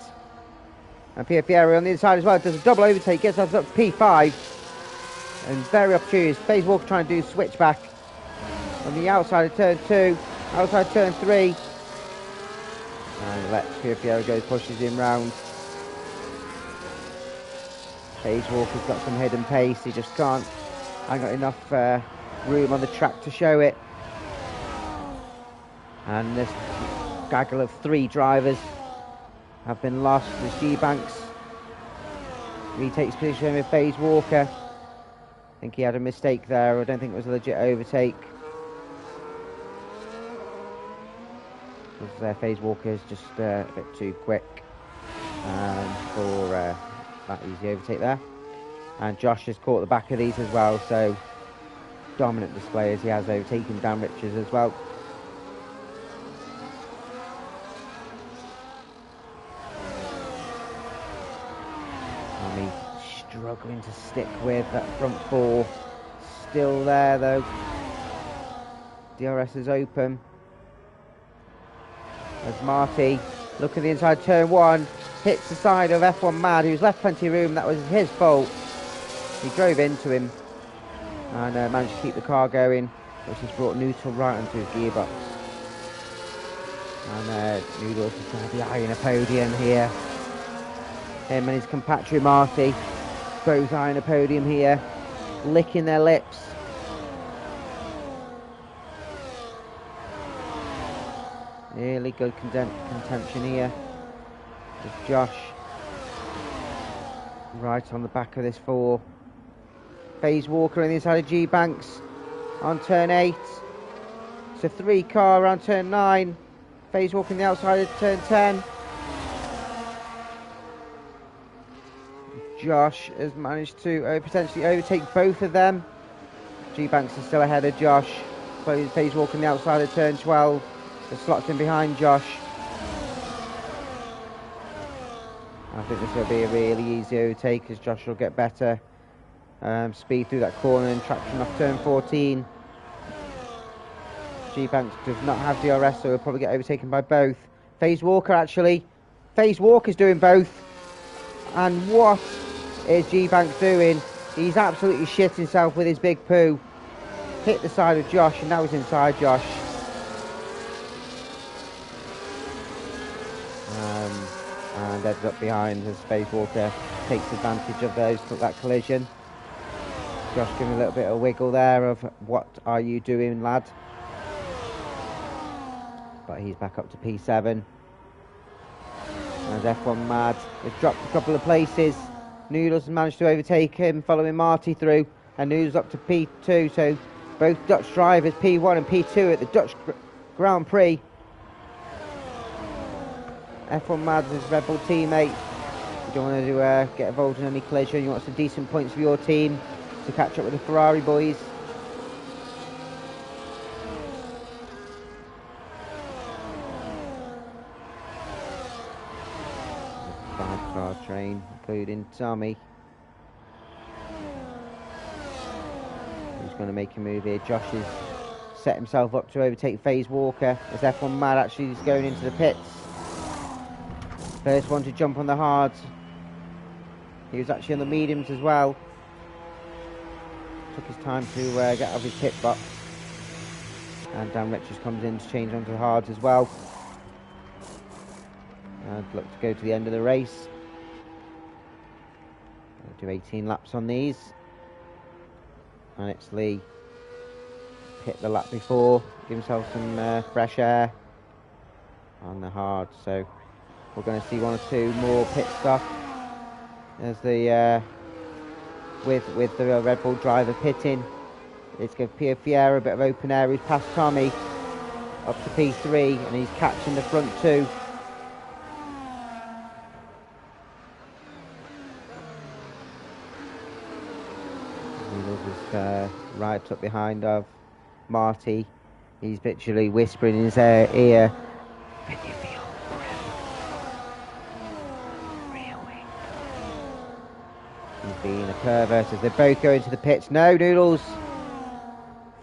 And Vieira on the inside as well does a double overtake, gets us up to P5. And very opportune. Phase Walker trying to do switchback on the outside of turn 2, outside turn 3. And lets Vieira go, pushes him round. Phase Walker's got some hidden pace, he just can't. I got enough room on the track to show it. And this gaggle of 3 drivers have been lost as G-Banks retakes position with Phase Walker. I think he had a mistake there. I don't think it was a legit overtake. Because Phase Walker is just a bit too quick for that easy overtake there. And Josh has caught the back of these as well, so dominant display as he has overtaken Dan Richards as well. Struggling to stick with that front 4. Still there though. DRS is open. As Marty, look at the inside turn 1, hits the side of F1 Mad, who's left plenty of room. That was his fault. He drove into him and managed to keep the car going, which has brought Noodle right onto his gearbox. And Noodles is going to be eyeing a podium here. Him and his compatriot Marty both eyeing a podium here, licking their lips. Really good contention here. There's Josh right on the back of this 4. Phase Walker on the inside of G-Banks on turn 8. It's a 3 car around turn 9. Phase Walker on the outside of turn 10. Josh has managed to potentially overtake both of them. G-Banks is still ahead of Josh. Phase Walker on the outside of turn 12. The slots in behind Josh. I think this will be a really easy overtake as Josh will get better speed through that corner and traction off turn 14. G-Banks does not have DRS, so he'll probably get overtaken by both. Phase Walker actually. Phase Walker's doing both. And what is G-Banks doing? He's absolutely shit himself with his big poo. Hit the side of Josh and now he's inside Josh. And ended up behind as Phase Walker takes advantage of that collision. Josh giving a little bit of wiggle there of what are you doing, lad? But he's back up to P7. And F1 Mad has dropped a couple of places. Noodles has managed to overtake him, following Marty through. And Noodles up to P2, so both Dutch drivers, P1 and P2 at the Dutch Grand Prix. F1 Mad's his Red Bull teammate. You don't want to get involved in any collision. You want some decent points for your team to catch up with the Ferrari boys. Five-car train, including Tommy. Who's going to make a move here? Josh has set himself up to overtake Phase Walker as F1 Mad actually is going into the pits. First one to jump on the hards. He was actually on the mediums as well. Took his time to get out of his pit box. And Dan Richards comes in to change onto the hards as well. And look to go to the end of the race. Do 18 laps on these. And it's Lee. Hit the lap before, give himself some fresh air on the hard. So we're going to see 1 or 2 more pit stops as the with the Red Bull driver pitting. It's going to Pierre Fiera, a bit of open air. He's past Tommy up to P3, and he's catching the front 2. He was right up behind of Marty. He's literally whispering in his ear, "Can you feel real wing?" He's being a pervert as they both go into the pits. No, Noodles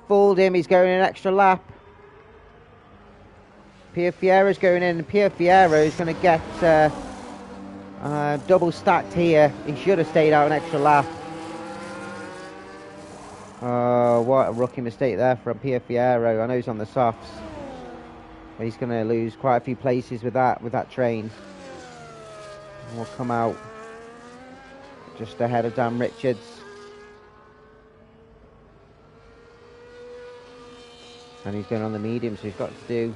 fooled him. He's going an extra lap. Pierre Fiera's going in, and Pierre Fiera is going to get double stacked here. He should have stayed out an extra lap. Oh, what a rookie mistake there from Pierre Fiero. I know he's on the softs, but he's going to lose quite a few places with that train. And we'll come out just ahead of Dan Richards. And he's going on the medium, so he's got to do,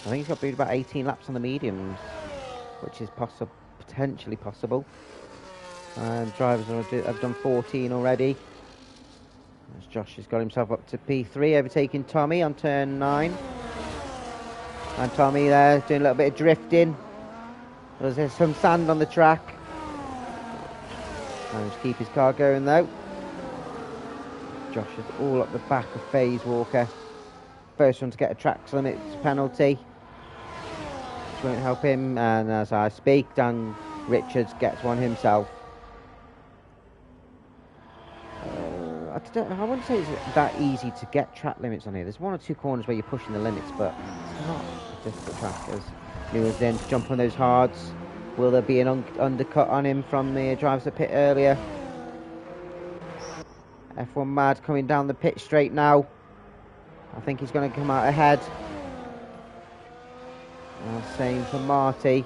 I think he's got to do about 18 laps on the mediums, which is potentially possible. And drivers have done 14 already. As Josh has got himself up to P3, overtaking Tommy on turn 9. And Tommy there doing a little bit of drifting. There's some sand on the track. Managed to keep his car going though. Josh is all up the back of FaZe Walker. First one to get a track limits penalty, which won't help him. And as I speak, Dan Richards gets one himself. I wouldn't say it's that easy to get track limits on here. There's 1 or 2 corners where you're pushing the limits, but it's not a difficult track. As Newell's then to jump on those hards. Will there be an undercut on him from the drivers that pit earlier? F1 Mad coming down the pit straight now. I think he's going to come out ahead. Same for Marty.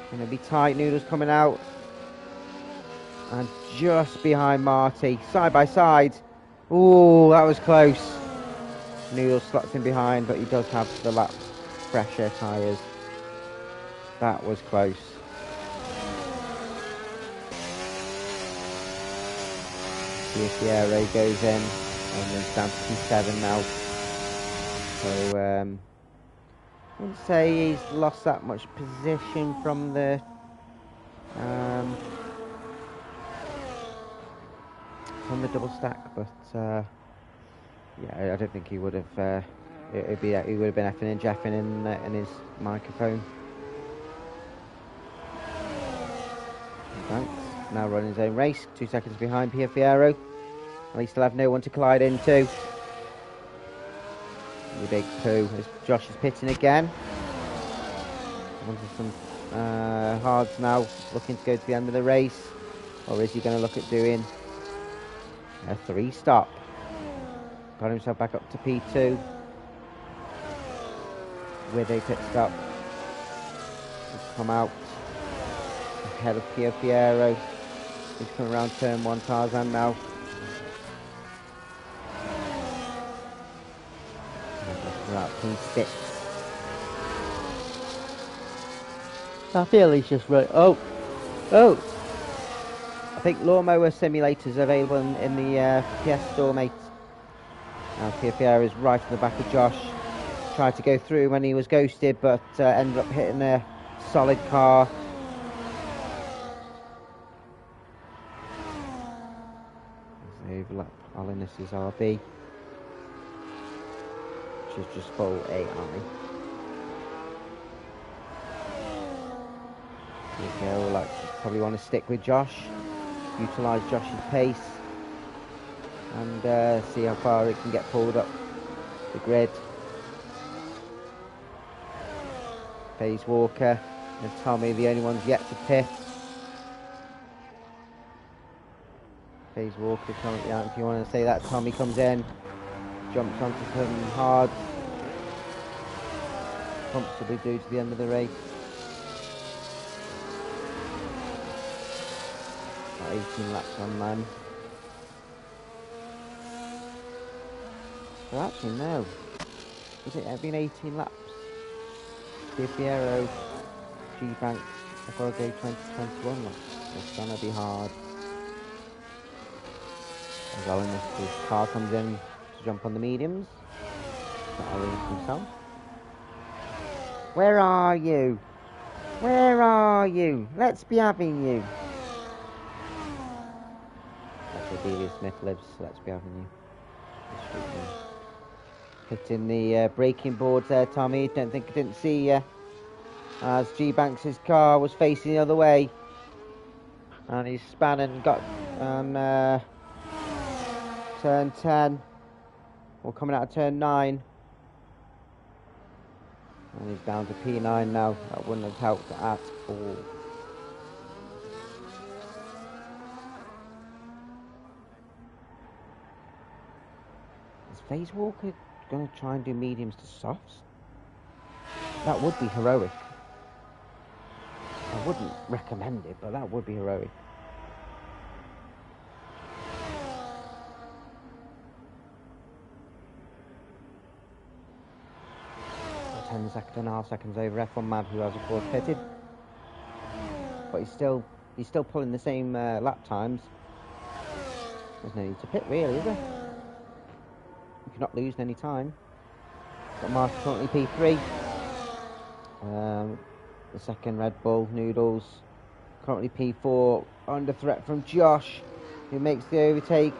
Going to be tight. Noodles coming out. And just behind Marty, side by side. Ooh, that was close. Noodles slots in behind, but he does have the lap fresher tyres. That was close. Fiera goes in, and then down to P7 now. So, I wouldn't say he's lost that much position from the double stack, but yeah, I don't think he would have. He would have been effing and jeffing in his microphone. Thanks. Now running his own race, 2 seconds behind Pierre Fiero. At least he'll have no one to collide into. The big poo. As Josh is pitting again. Onto some hards now, looking to go to the end of the race, or is he going to look at doing a 3-stop? Got himself back up to P2 with a pit stop. He's come out ahead of Pierre Fiero. He's coming around turn 1, Tarzan now. We're out P6. I feel he's just right. Oh! I think lawnmower simulators are available in the PS store, mate. Now Pierre Fiero is right in the back of Josh. Tried to go through when he was ghosted, but ended up hitting a solid car. Overlap Holiness's RB, which is just full AI. There we go. Probably want to stick with Josh, utilise Josh's pace, and see how far it can get pulled up the grid. FaZe Walker and Tommy, the only ones yet to pit. FaZe Walker currently out, if you want to say that. Tommy comes in, jumps onto some hard, comfortably due to the end of the race. Got 18 laps on man. Well, actually, no. Is it been 18 laps? Piero, G-Banks, I've got to go 2021 laps. It's gonna be hard. As Owen, his car comes in to jump on the mediums. Got Owen himself. Where are you? Where are you? Let's be having you. That's where Delia Smith lives, so let's be having you. Hitting the braking boards there, Tommy. Didn't see you. As G-Banks' car was facing the other way. And he's span and got on turn 10. Or coming out of turn 9. And he's down to P9 now. That wouldn't have helped at all. Is FaZe Walker going to try and do mediums to softs? That would be heroic. I wouldn't recommend it, but that would be heroic. 10.5 seconds over F1 Mad, who has of course pitted. But he's still pulling the same lap times. There's no need to pit really, is there? You're not losing any time. Got Marty currently P3. The second Red Bull Noodles currently P4, under threat from Josh, who makes the overtake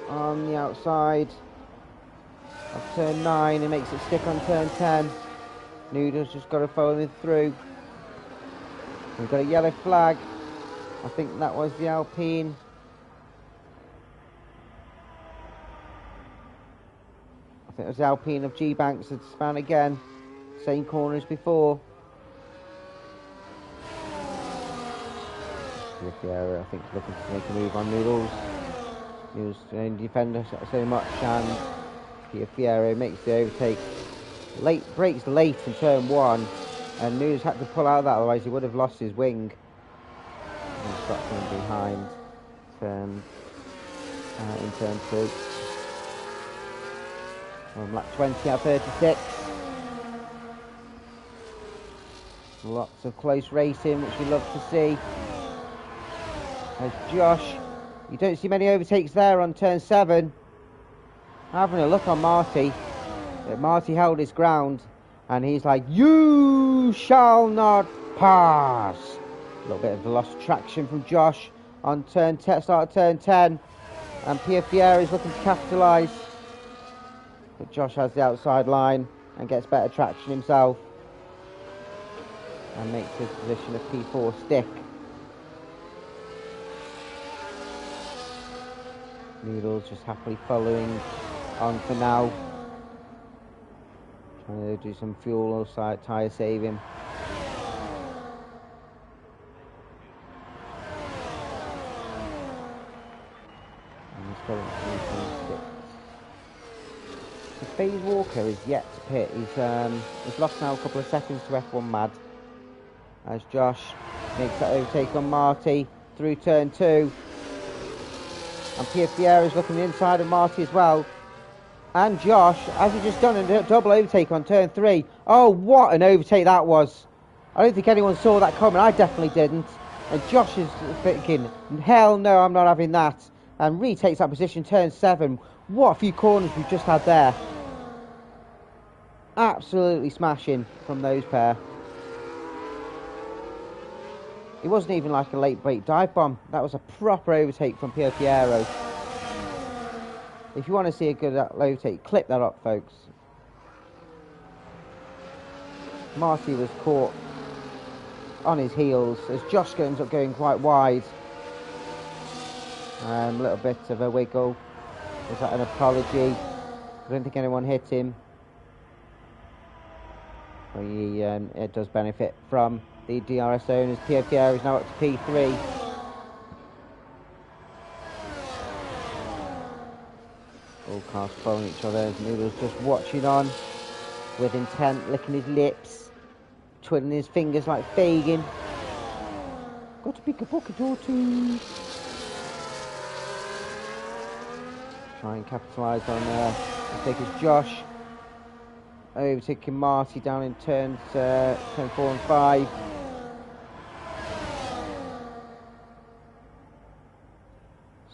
on the outside of turn 9 and makes it stick on turn 10. Noodles just got to follow him through. We've got a yellow flag. I think that was the Alpine. I think it was the Alpine of G-Banks had span again. Same corner as before. I think he's looking to make a move on Noodles. Noodles trying to defend so much, and Piero makes the overtake. Brakes late in turn 1, and Noodles had to pull out of that, otherwise he would have lost his wing. And he's got him behind in turn 2. On lap 20 out of 36. Lots of close racing, which we love to see. As Josh, you don't see many overtakes there on turn 7. Having a look on Marty. But Marty held his ground, and he's like, "You shall not pass." A little bit of the lost traction from Josh on start of turn 10, and Piero is looking to capitalise. But Josh has the outside line and gets better traction himself, and makes his position of P4 stick. Noodles just happily following on for now. Trying to do some fuel or tyre saving. And he's got it. So FaZe Walker is yet to pit. He's lost now a couple of seconds to F1 Mad. As Josh makes that overtake on Marty through turn 2. And Piero is looking inside of Marty as well. And Josh, as he just done a double overtake on turn 3. Oh, what an overtake that was. I don't think anyone saw that coming. I definitely didn't. And Josh is thinking, hell no, I'm not having that. And retakes that position, turn 7. What a few corners we've just had there. Absolutely smashing from those pair. It wasn't even like a late break dive bomb. That was a proper overtake from Piero. If you want to see a good overtake, clip that up, folks. Marty was caught on his heels as Josh ends up going quite wide. A little bit of a wiggle. Was that an apology? I don't think anyone hit him. Well, it does benefit from the DRS owners. Piero is now up to P3. All cars following each other. Noodles just watching on with intent, licking his lips, twiddling his fingers like Fagin. Got to pick a pocket or two. Try and capitalise on mistake as Josh. Overtaking Marty down in turn 4 and 5.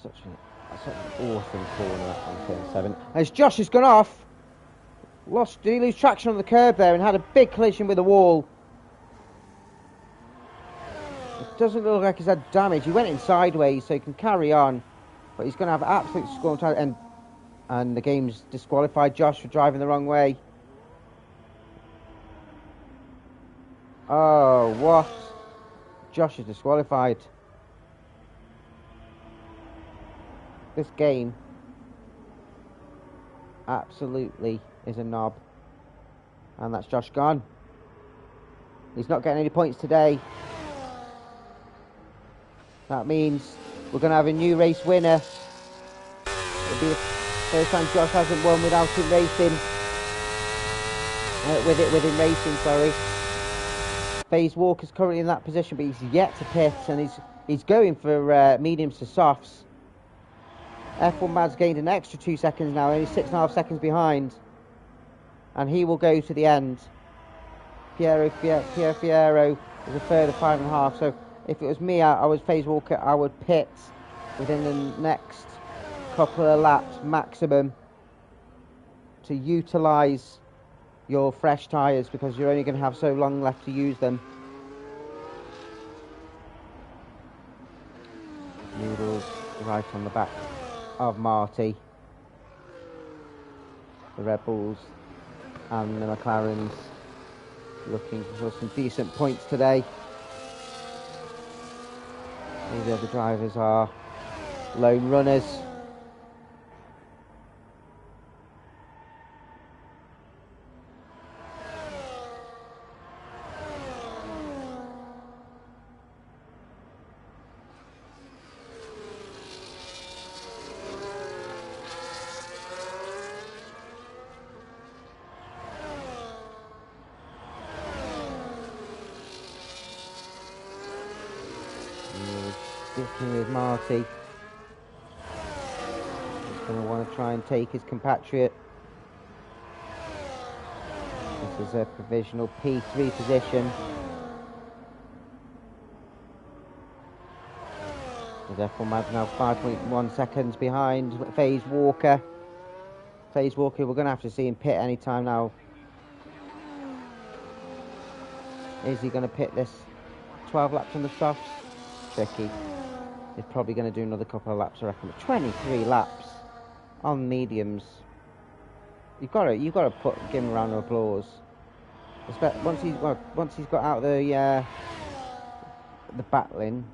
Such an awesome corner on turn 7. As Josh has gone off, did he lose traction on the curb there and had a big collision with the wall? It doesn't look like he's had damage. He went in sideways, so he can carry on, but he's going to have absolute scorn time, and the game's disqualified Josh for driving the wrong way. Oh, what? Josh is disqualified. This game absolutely is a knob. And that's Josh gone. He's not getting any points today. That means we're going to have a new race winner. It'll be the first time Josh hasn't won without him racing. With him racing, sorry. FaZe Walker's currently in that position, but he's yet to pit, and he's going for mediums to softs. F1 Mad's gained an extra 2 seconds now, only 6.5 seconds behind. And he will go to the end. Pierre Fierro is a further 5.5. So if it was me, I was FaZe Walker, I would pit within the next couple of laps maximum to utilise your fresh tyres, because you're only going to have so long left to use them. Noodles right on the back of Marty. The Red Bulls and the McLarens looking for some decent points today. All the other drivers are lone runners. Sticking with Marty. He's going to want to try and take his compatriot. This is a provisional P3 position. As F1 Mad's now 5.1 seconds behind FaZe Walker. FaZe Walker, we're going to have to see him pit any time now. Is he going to pit this 12 laps on the softs? Tricky. He's probably going to do another couple of laps, I reckon. But 23 laps on mediums. You've got to give him a round of applause. Once he's got out the battling,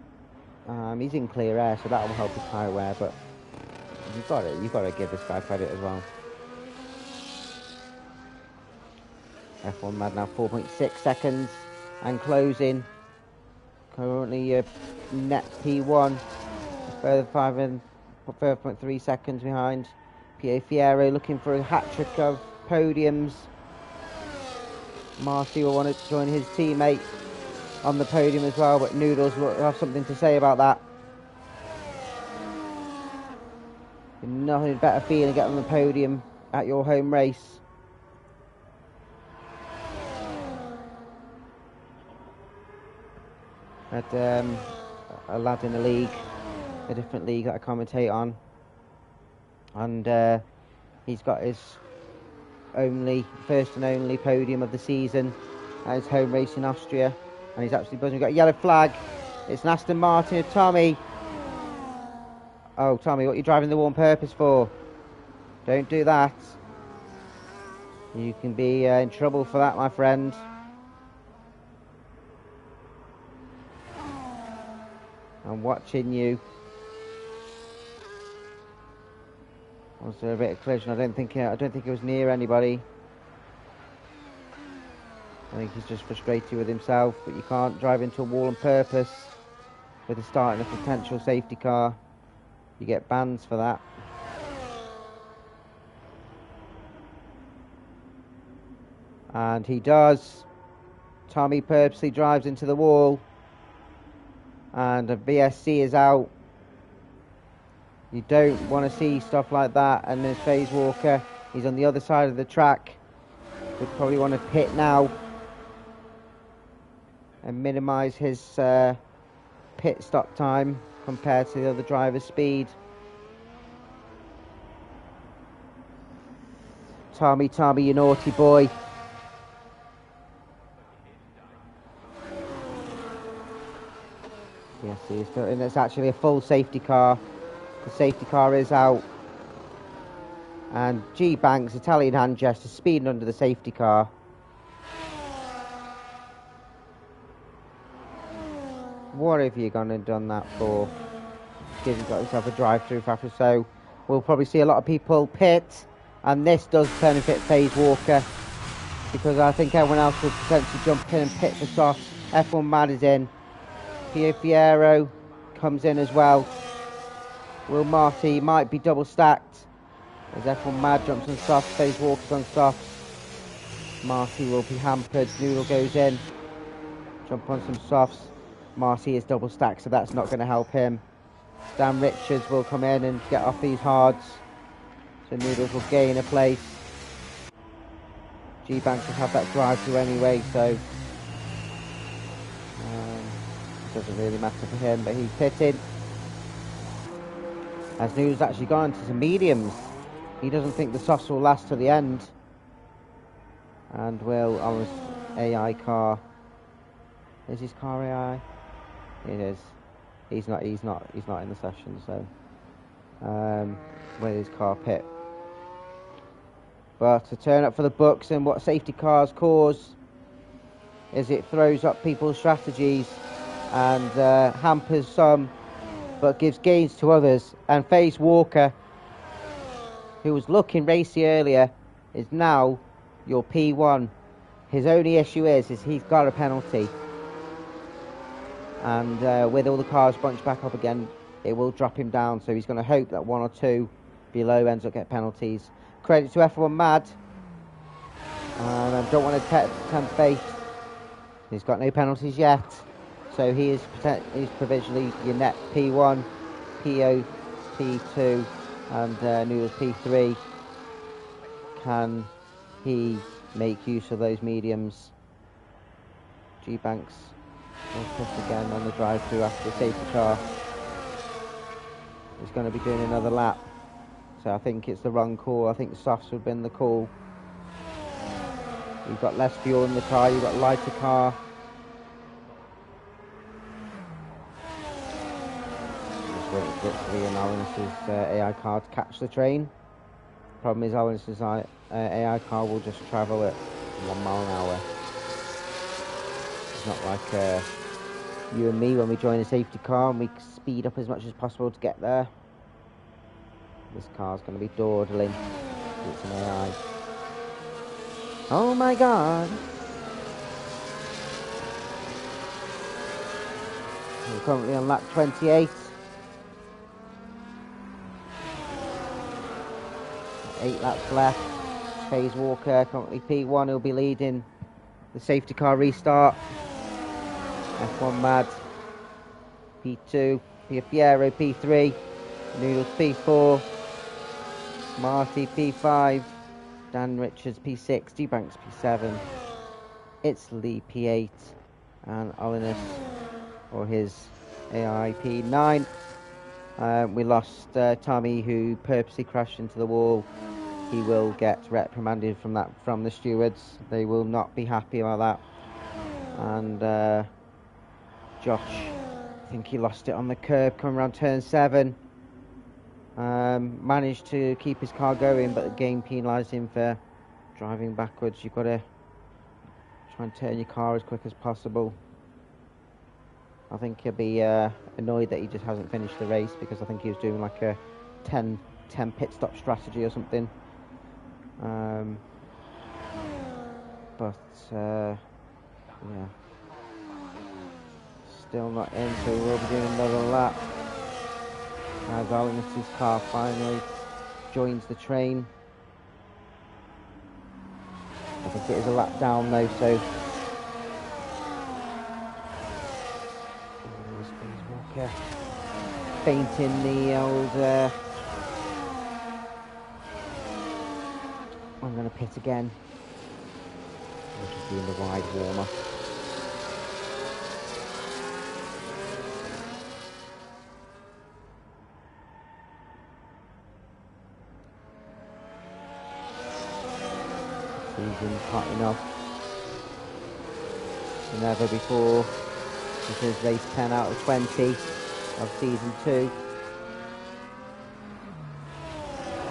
he's in clear air, so that will help his tyre wear. But you've got to give this guy credit as well. F1 Mad now 4.6 seconds and closing. Currently net P1, further 5.3 seconds behind. Pierre Fierro looking for a hat-trick of podiums. Marty will want to join his teammate on the podium as well, but Noodles will have something to say about that. Nothing better feeling getting on the podium at your home race. Had a lad in a league, a different league that I commentate on, and he's got his first and only podium of the season at his home race in Austria, and he's absolutely buzzing. We've got a yellow flag. It's an Aston Martin of Tommy. Oh, Tommy, what are you driving the wall on purpose for? Don't do that. You can be in trouble for that, my friend. I'm watching you. Was there a bit of collision? I don't think it was near anybody. I think he's just frustrated with himself, but you can't drive into a wall on purpose with the start of a potential safety car. You get bans for that. And he does. Tommy purposely drives into the wall. and a VSC is out. You don't want to see stuff like that. And there's FaZe Walker. He's on the other side of the track. Would probably want to pit now and minimise his pit stop time compared to the other driver's speed. Tommy, you naughty boy. Yes, he's still, and it's actually a full safety car. The safety car is out. And G Banks, Italian hand gesture, speeding under the safety car. What have you gone and done that for? He's got himself a drive-through after, so we'll probably see a lot of people pit. And this does turn and fit FaZe Walker, because I think everyone else will potentially jump in and pit for softs. F1 Mad is in. Piero comes in as well. Will Marty might be double stacked as F1 Mad jumps on softs. FaZe Walker's on softs. Marty will be hampered. Noodle goes in. Jump on some softs. Marty is double stacked, so that's not going to help him. Dan Richards will come in and get off these hards. So Noodles will gain a place. G-Banks will have that drive through anyway, so it doesn't really matter for him, but he's pitted. As Noodles actually gone into some mediums. He doesn't think the softs will last to the end. And Will on his AI car. Is his car AI? It is. He's not in the session, so with his car pit. But to turn up for the books, and what safety cars cause is it throws up people's strategies and hampers some, but gives gains to others. And FaZe Walker, who was looking racy earlier, is now your P1. His only issue is he's got a penalty. And with all the cars bunched back up again, it will drop him down. So he's going to hope that one or two below ends up getting penalties. Credit to F1 Mad. And I don't want to tempt fate. He's got no penalties yet. So he's provisionally your net P1, PO P2, and Noodles P3. Can he make use of those mediums? G-Banks will push again on the drive-through after the safety car. He's going to be doing another lap. So I think it's the wrong call. I think softs would have been the call. You've got less fuel in the car, you've got a lighter car. Just waiting for Liam Allen's AI car to catch the train. Problem is Allen's AI car will just travel at 1 mile an hour. It's not like you and me when we join a safety car and we speed up as much as possible to get there. This car's going to be dawdling. It's an AI. Oh my god! We're currently on lap 28. 8 laps left. FaZe Walker currently P1. He'll be leading the safety car restart. F1 Mad P2. Piero P3. Noodles P4. Marty P5, Dan Richards P6, G-Banks P7, it's Lee P8, and Olinus, or his AI P9. We lost Tommy, who purposely crashed into the wall. He will get reprimanded from the stewards. They will not be happy about that. And Josh, I think he lost it on the curb coming around turn 7. Managed to keep his car going, but the game penalised him for driving backwards. You've got to try and turn your car as quick as possible. I think he'll be annoyed that he just hasn't finished the race, because I think he was doing like a 10 pit stop strategy or something. Yeah, still not in, so we'll be doing another lap. As Alanus' car finally joins the train. I think it is a lap down though, so Walker fainting the old I'm going to pit again. We're just doing the wide warmer. Season's hot enough. Never before. This is race 10 out of 20 of season 2.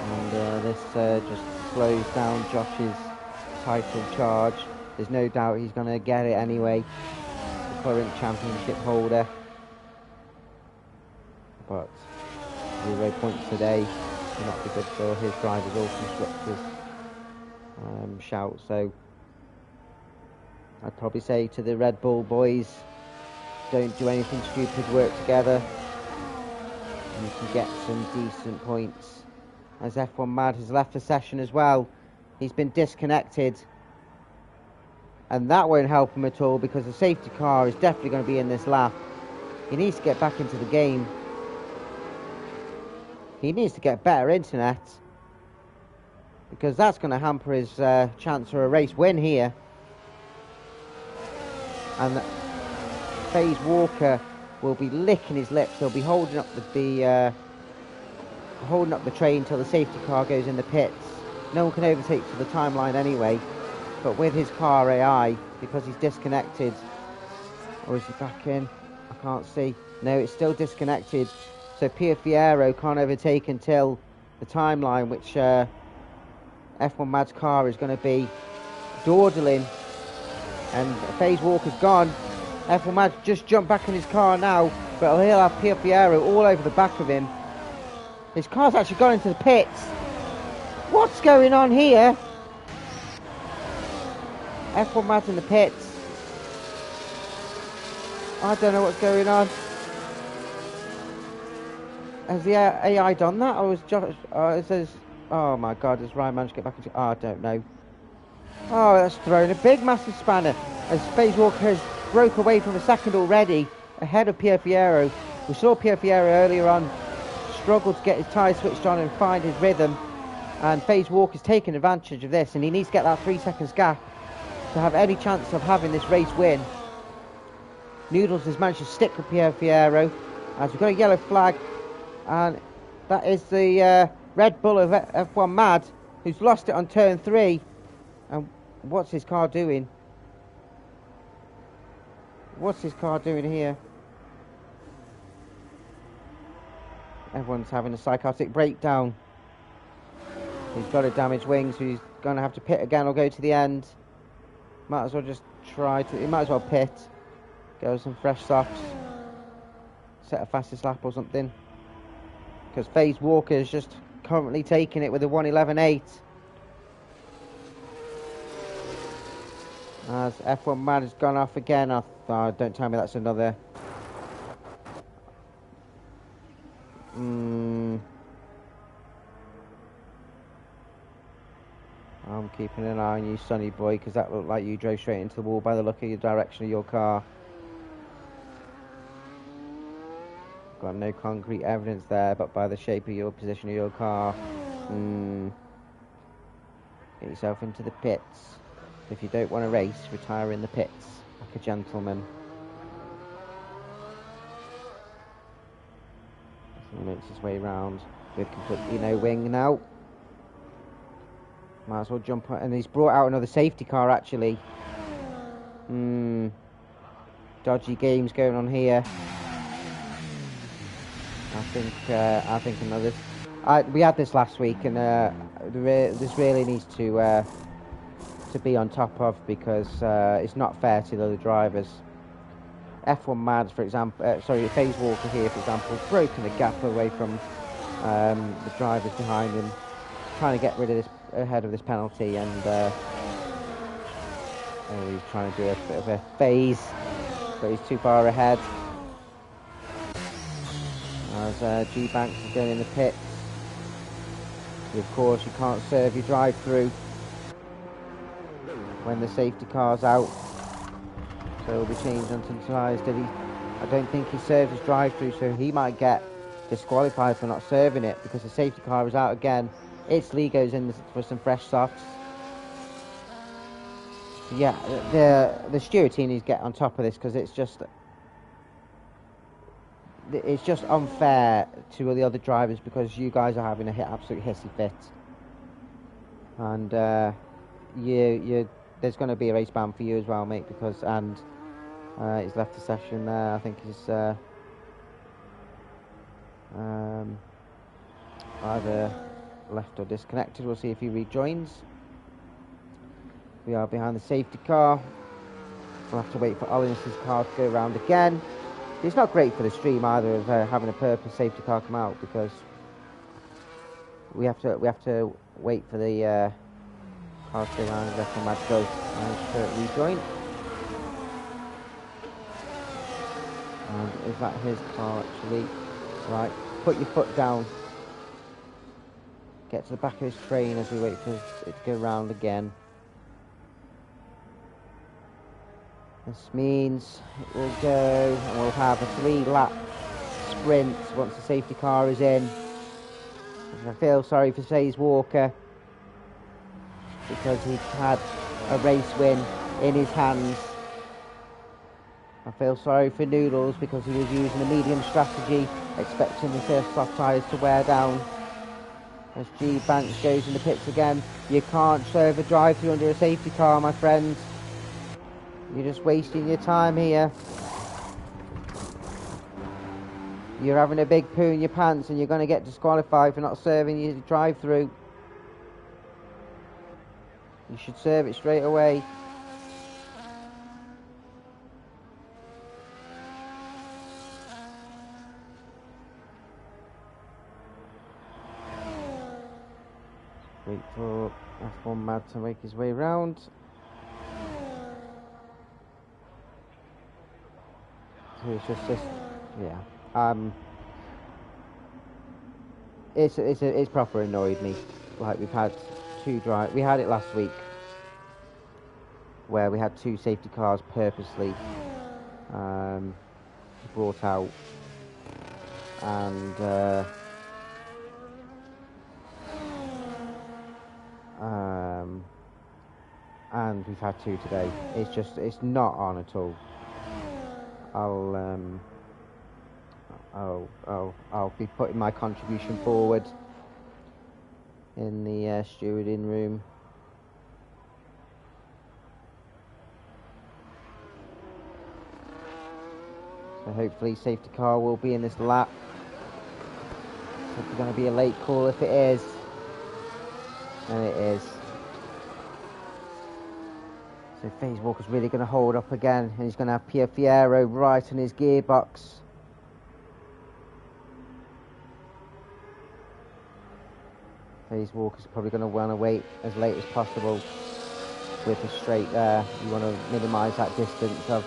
And this just slows down Josh's title charge. There's no doubt he's going to get it anyway. The current championship holder. But 0 points today will not be good for his drivers or constructors. Shout. So I'd probably say to the Red Bull boys, don't do anything stupid, work together. You can get some decent points. As F1 Mad has left the session as well. He's been disconnected. And that won't help him at all because the safety car is definitely going to be in this lap. He needs to get back into the game. He needs to get better internet. Because that's going to hamper his chance for a race win here. And FaZe Walker will be licking his lips. He'll be holding up the train until the safety car goes in the pits. No one can overtake to the timeline anyway. But with his car AI, because he's disconnected, or is he back in? I can't see. No, it's still disconnected. So Pier can't overtake until the timeline, which F1 Mad's car is going to be dawdling. And FaZe Walker's gone. F1 Mad just jumped back in his car now, but he'll have Pier all over the back of him. His car's actually gone into the pits. What's going on here? F1 Mad's in the pits. I don't know what's going on. Has the AI done that, or was Josh? It says, "Oh my God, does Ryan manage to get back into?" Oh, I don't know. Oh, that's thrown a big, massive spanner as FaZe Walker has broke away from a second already, ahead of Pier. We saw Pier earlier on struggle to get his tyres switched on and find his rhythm, and FaZe Walker's taking advantage of this, and he needs to get that 3 seconds gap to have any chance of having this race win. Noodles has managed to stick with Pier as we've got a yellow flag, and that is the Red Bull of F1 Mad, who's lost it on turn 3. And what's his car doing? What's his car doing here? Everyone's having a psychotic breakdown. He's got a damaged wing, so he's going to have to pit again or go to the end. Might as well just try to... He might as well pit. Go with some fresh softs. Set a fastest lap or something. Because FaZe Walker is just currently taking it with a 1:11.8. As F1 Mad has gone off again. Don't tell me that's another... I'm keeping an eye on you, Sonny boy, because that looked like you drove straight into the wall by the look of the direction of your car. Got no concrete evidence there, but by the shape of your position of your car, get yourself into the pits. If you don't want to race, retire in the pits like a gentleman. He makes his way round with completely no wing now. Might as well jump on, and he's brought out another safety car actually. Dodgy games going on here. I think another. We had this last week, and this really needs to be on top of, because it's not fair to the other drivers. F1 Mad, for example, FaZe Walker here, for example, has broken the gap away from the drivers behind him, trying to get rid of this, ahead of this penalty, and he's trying to do a bit of a phase, but he's too far ahead. As G-Banks is going in the pits. Of course, you can't serve your drive-through when the safety car's out, so it'll be changed onto tyres. Did he I don't think he served his drive-through, so he might get disqualified for not serving it because the safety car is out again. It's Lee goes in for some fresh softs. Yeah, the steward team needs to get on top of this because it's just unfair to the other drivers because you guys are having a absolute hissy fit, and there's going to be a race ban for you as well, mate, because he's left the session there. I think he's either left or disconnected. We'll see if he rejoins. We are behind the safety car. We'll have to wait for Ollins's car to go around again. It's not great for the stream either of having a purple safety car come out because we have to wait for the car to go around and let Mad does manage to rejoin. And is that his car actually? Right, put your foot down. Get to the back of his train as we wait for it to go round again. This means it will go and we'll have a 3-lap sprint once the safety car is in. I feel sorry for Faze Walker because he's had a race win in his hands. I feel sorry for Noodles because he was using a medium strategy, expecting the first soft tyres to wear down. As G Banks goes in the pits again, you can't serve a drive-through under a safety car, my friends. You're just wasting your time here. You're having a big poo in your pants and you're going to get disqualified for not serving your drive-through. You should serve it straight away. Wait for F1 Mad to make his way round. So it's just this, yeah. It's proper annoyed me. Like we've had we had it last week where we had 2 safety cars purposely brought out, and we've had 2 today. It's not on at all. I'll be putting my contribution forward in the stewarding room. So hopefully safety car will be in this lap. So it's going to be a late call if it is. And it is. So Faze Walker's really going to hold up again, and he's going to have Pier Fiero right in his gearbox. Faze Walker's probably going to want to wait as late as possible with the straight there. You want to minimise that distance of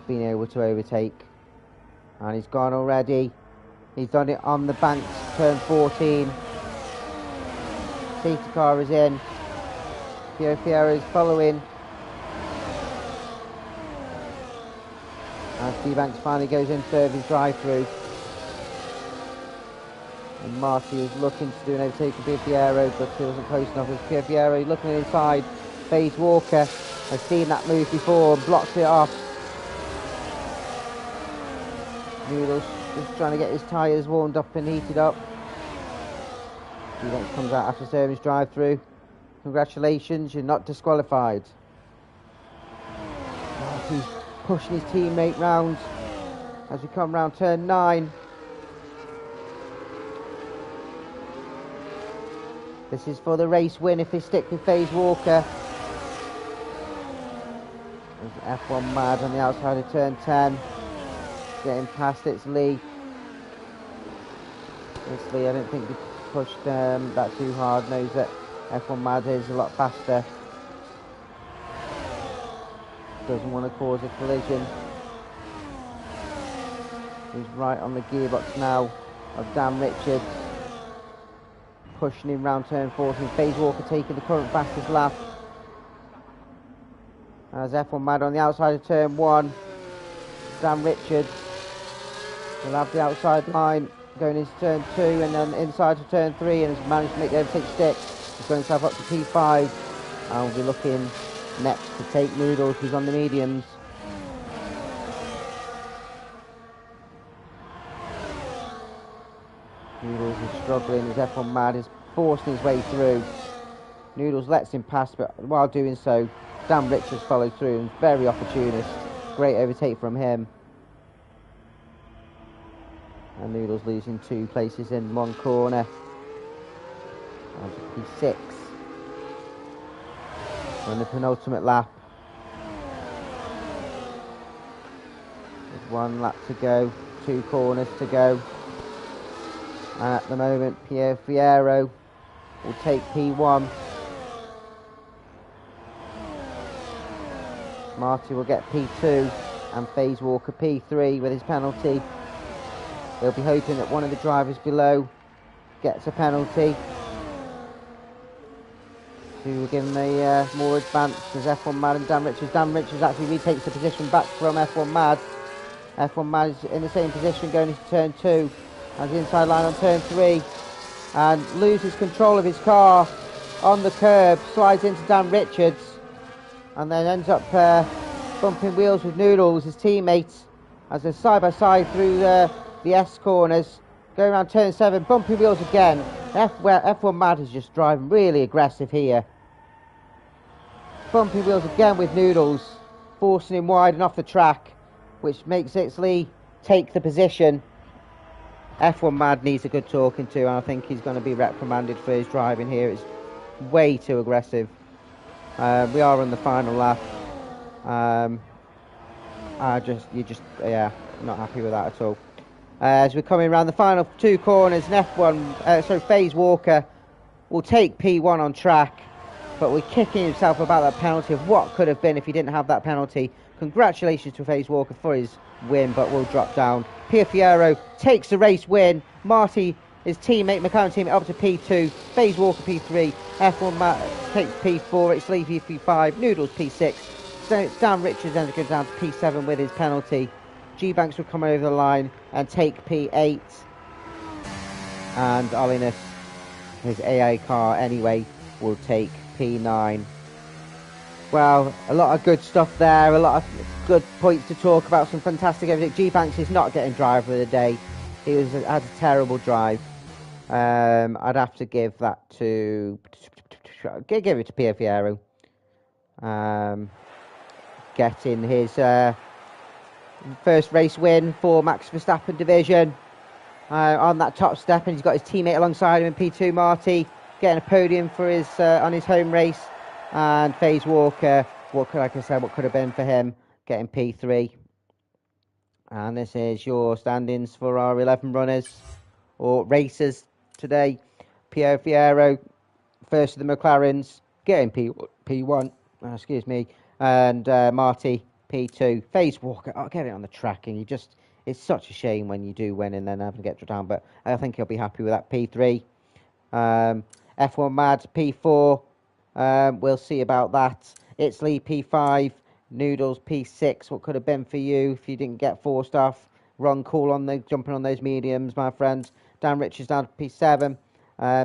being able to overtake. And he's gone already. He's done it on the banks, turn 14. Safety car is in. Pier Fiero is following. And Steve Banks finally goes in third his drive-through. And Marty is looking to do an overtake of Pier Fiero, but he wasn't close enough. As Pier Fiero looking inside, Faze Walker has seen that move before and blocks it off. Noodles just trying to get his tyres warmed up and heated up. Steve Banks comes out after serving his drive-through. Congratulations, you're not disqualified. Marty's pushing his teammate round as we come round turn 9. This is for the race win if they stick with Faze Walker. There's F1 Mad on the outside of turn 10. Getting past it's Lee. It's Lee, I don't think he pushed that too hard. Knows that F1 Mad is a lot faster. Doesn't want to cause a collision. He's right on the gearbox now of Dan Richards. Pushing him round turn 14. Faze Walker taking the current fastest lap. As F1 Mad on the outside of turn 1. Dan Richards. He'll have the outside line going into turn 2 and then inside to turn 3, and has managed to make the overtake stick. He's got himself up to P5, and we'll be looking next to take Noodles, who's on the mediums. Noodles is struggling, his F1 Mad is forcing his way through. Noodles lets him pass, but while doing so, Dan Richards follows through and very opportunist. Great overtake from him. And Noodles losing 2 places in 1 corner. Down to P6. On the penultimate lap. With 1 lap to go, 2 corners to go. And at the moment, Pierre Fierro will take P1. Marty will get P2 and FaZe Walker P3 with his penalty. They'll be hoping that one of the drivers below gets a penalty to give them a more advanced as F1 Mad and Dan Richards. Dan Richards actually retakes the position back from F1 Mad. F1 Mad is in the same position going into turn 2, has the inside line on turn 3 and loses control of his car on the curb, slides into Dan Richards and then ends up bumping wheels with Noodles, his teammates, as they're side by side through the S corners, going around turn 7, bumping wheels again. F1 Mad is just driving really aggressive here. Bumping wheels again with Noodles, forcing him wide and off the track, which makes Ixley take the position. F1 Mad needs a good talking to, and I think he's going to be reprimanded for his driving here. It's way too aggressive. We are on the final lap. Not happy with that at all. As we're coming around the final 2 corners, and FaZe Walker will take P1 on track, but we're kicking himself about that penalty of what could have been if he didn't have that penalty. Congratulations to FaZe Walker for his win, but will drop down. Pierre Fierro takes the race win. Marty, his teammate, McLaren teammate, up to P2. FaZe Walker P3. F1 Matt takes P4. It's Levy P5. Noodles P6. So Dan Richards then goes down to P7 with his penalty. G-Banks will come over the line and take P8. And Olinus, his AI car anyway, will take P9. Well, a lot of good stuff there, a lot of good points to talk about, some fantastic everything. G-Banks is not getting driver of the day. He had a terrible drive. I'd have to give that to... give it to Pierre Fierro. Getting his first race win for Max Verstappen division. On that top step, and he's got his teammate alongside him in P2, Marty, getting a podium for his on his home race. And FaZe Walker, what could have been for him, getting P3. And this is your standings for our 11 runners or racers today. Pierre Fierro, first of the McLarens, getting P1, and Marty P2. FaZe Walker, I'll get it on the track, and it's such a shame when you do win and then having to get down, but I think he'll be happy with that P3. F1 Mad P4. We'll see about that. It's Lee P5, Noodles P6. What could have been for you if you didn't get forced off? Wrong call on the jumping on those mediums, my friends. Dan Richards down to P7,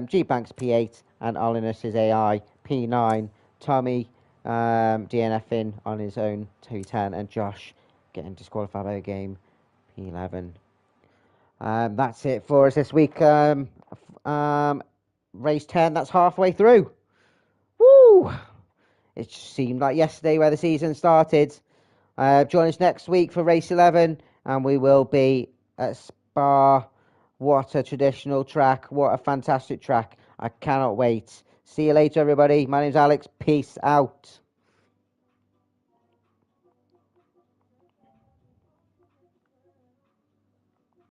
G-Banks P8, and Olinus is AI P9. Tommy DNFing on his own P10, and Josh getting disqualified by the game P11. That's it for us this week. Race 10, that's halfway through. Woo! It seemed like yesterday where the season started. Join us next week for race 11, and we will be at Spa. What a traditional track. What a fantastic track. I cannot wait. See you later, everybody. My name's Alex. Peace out.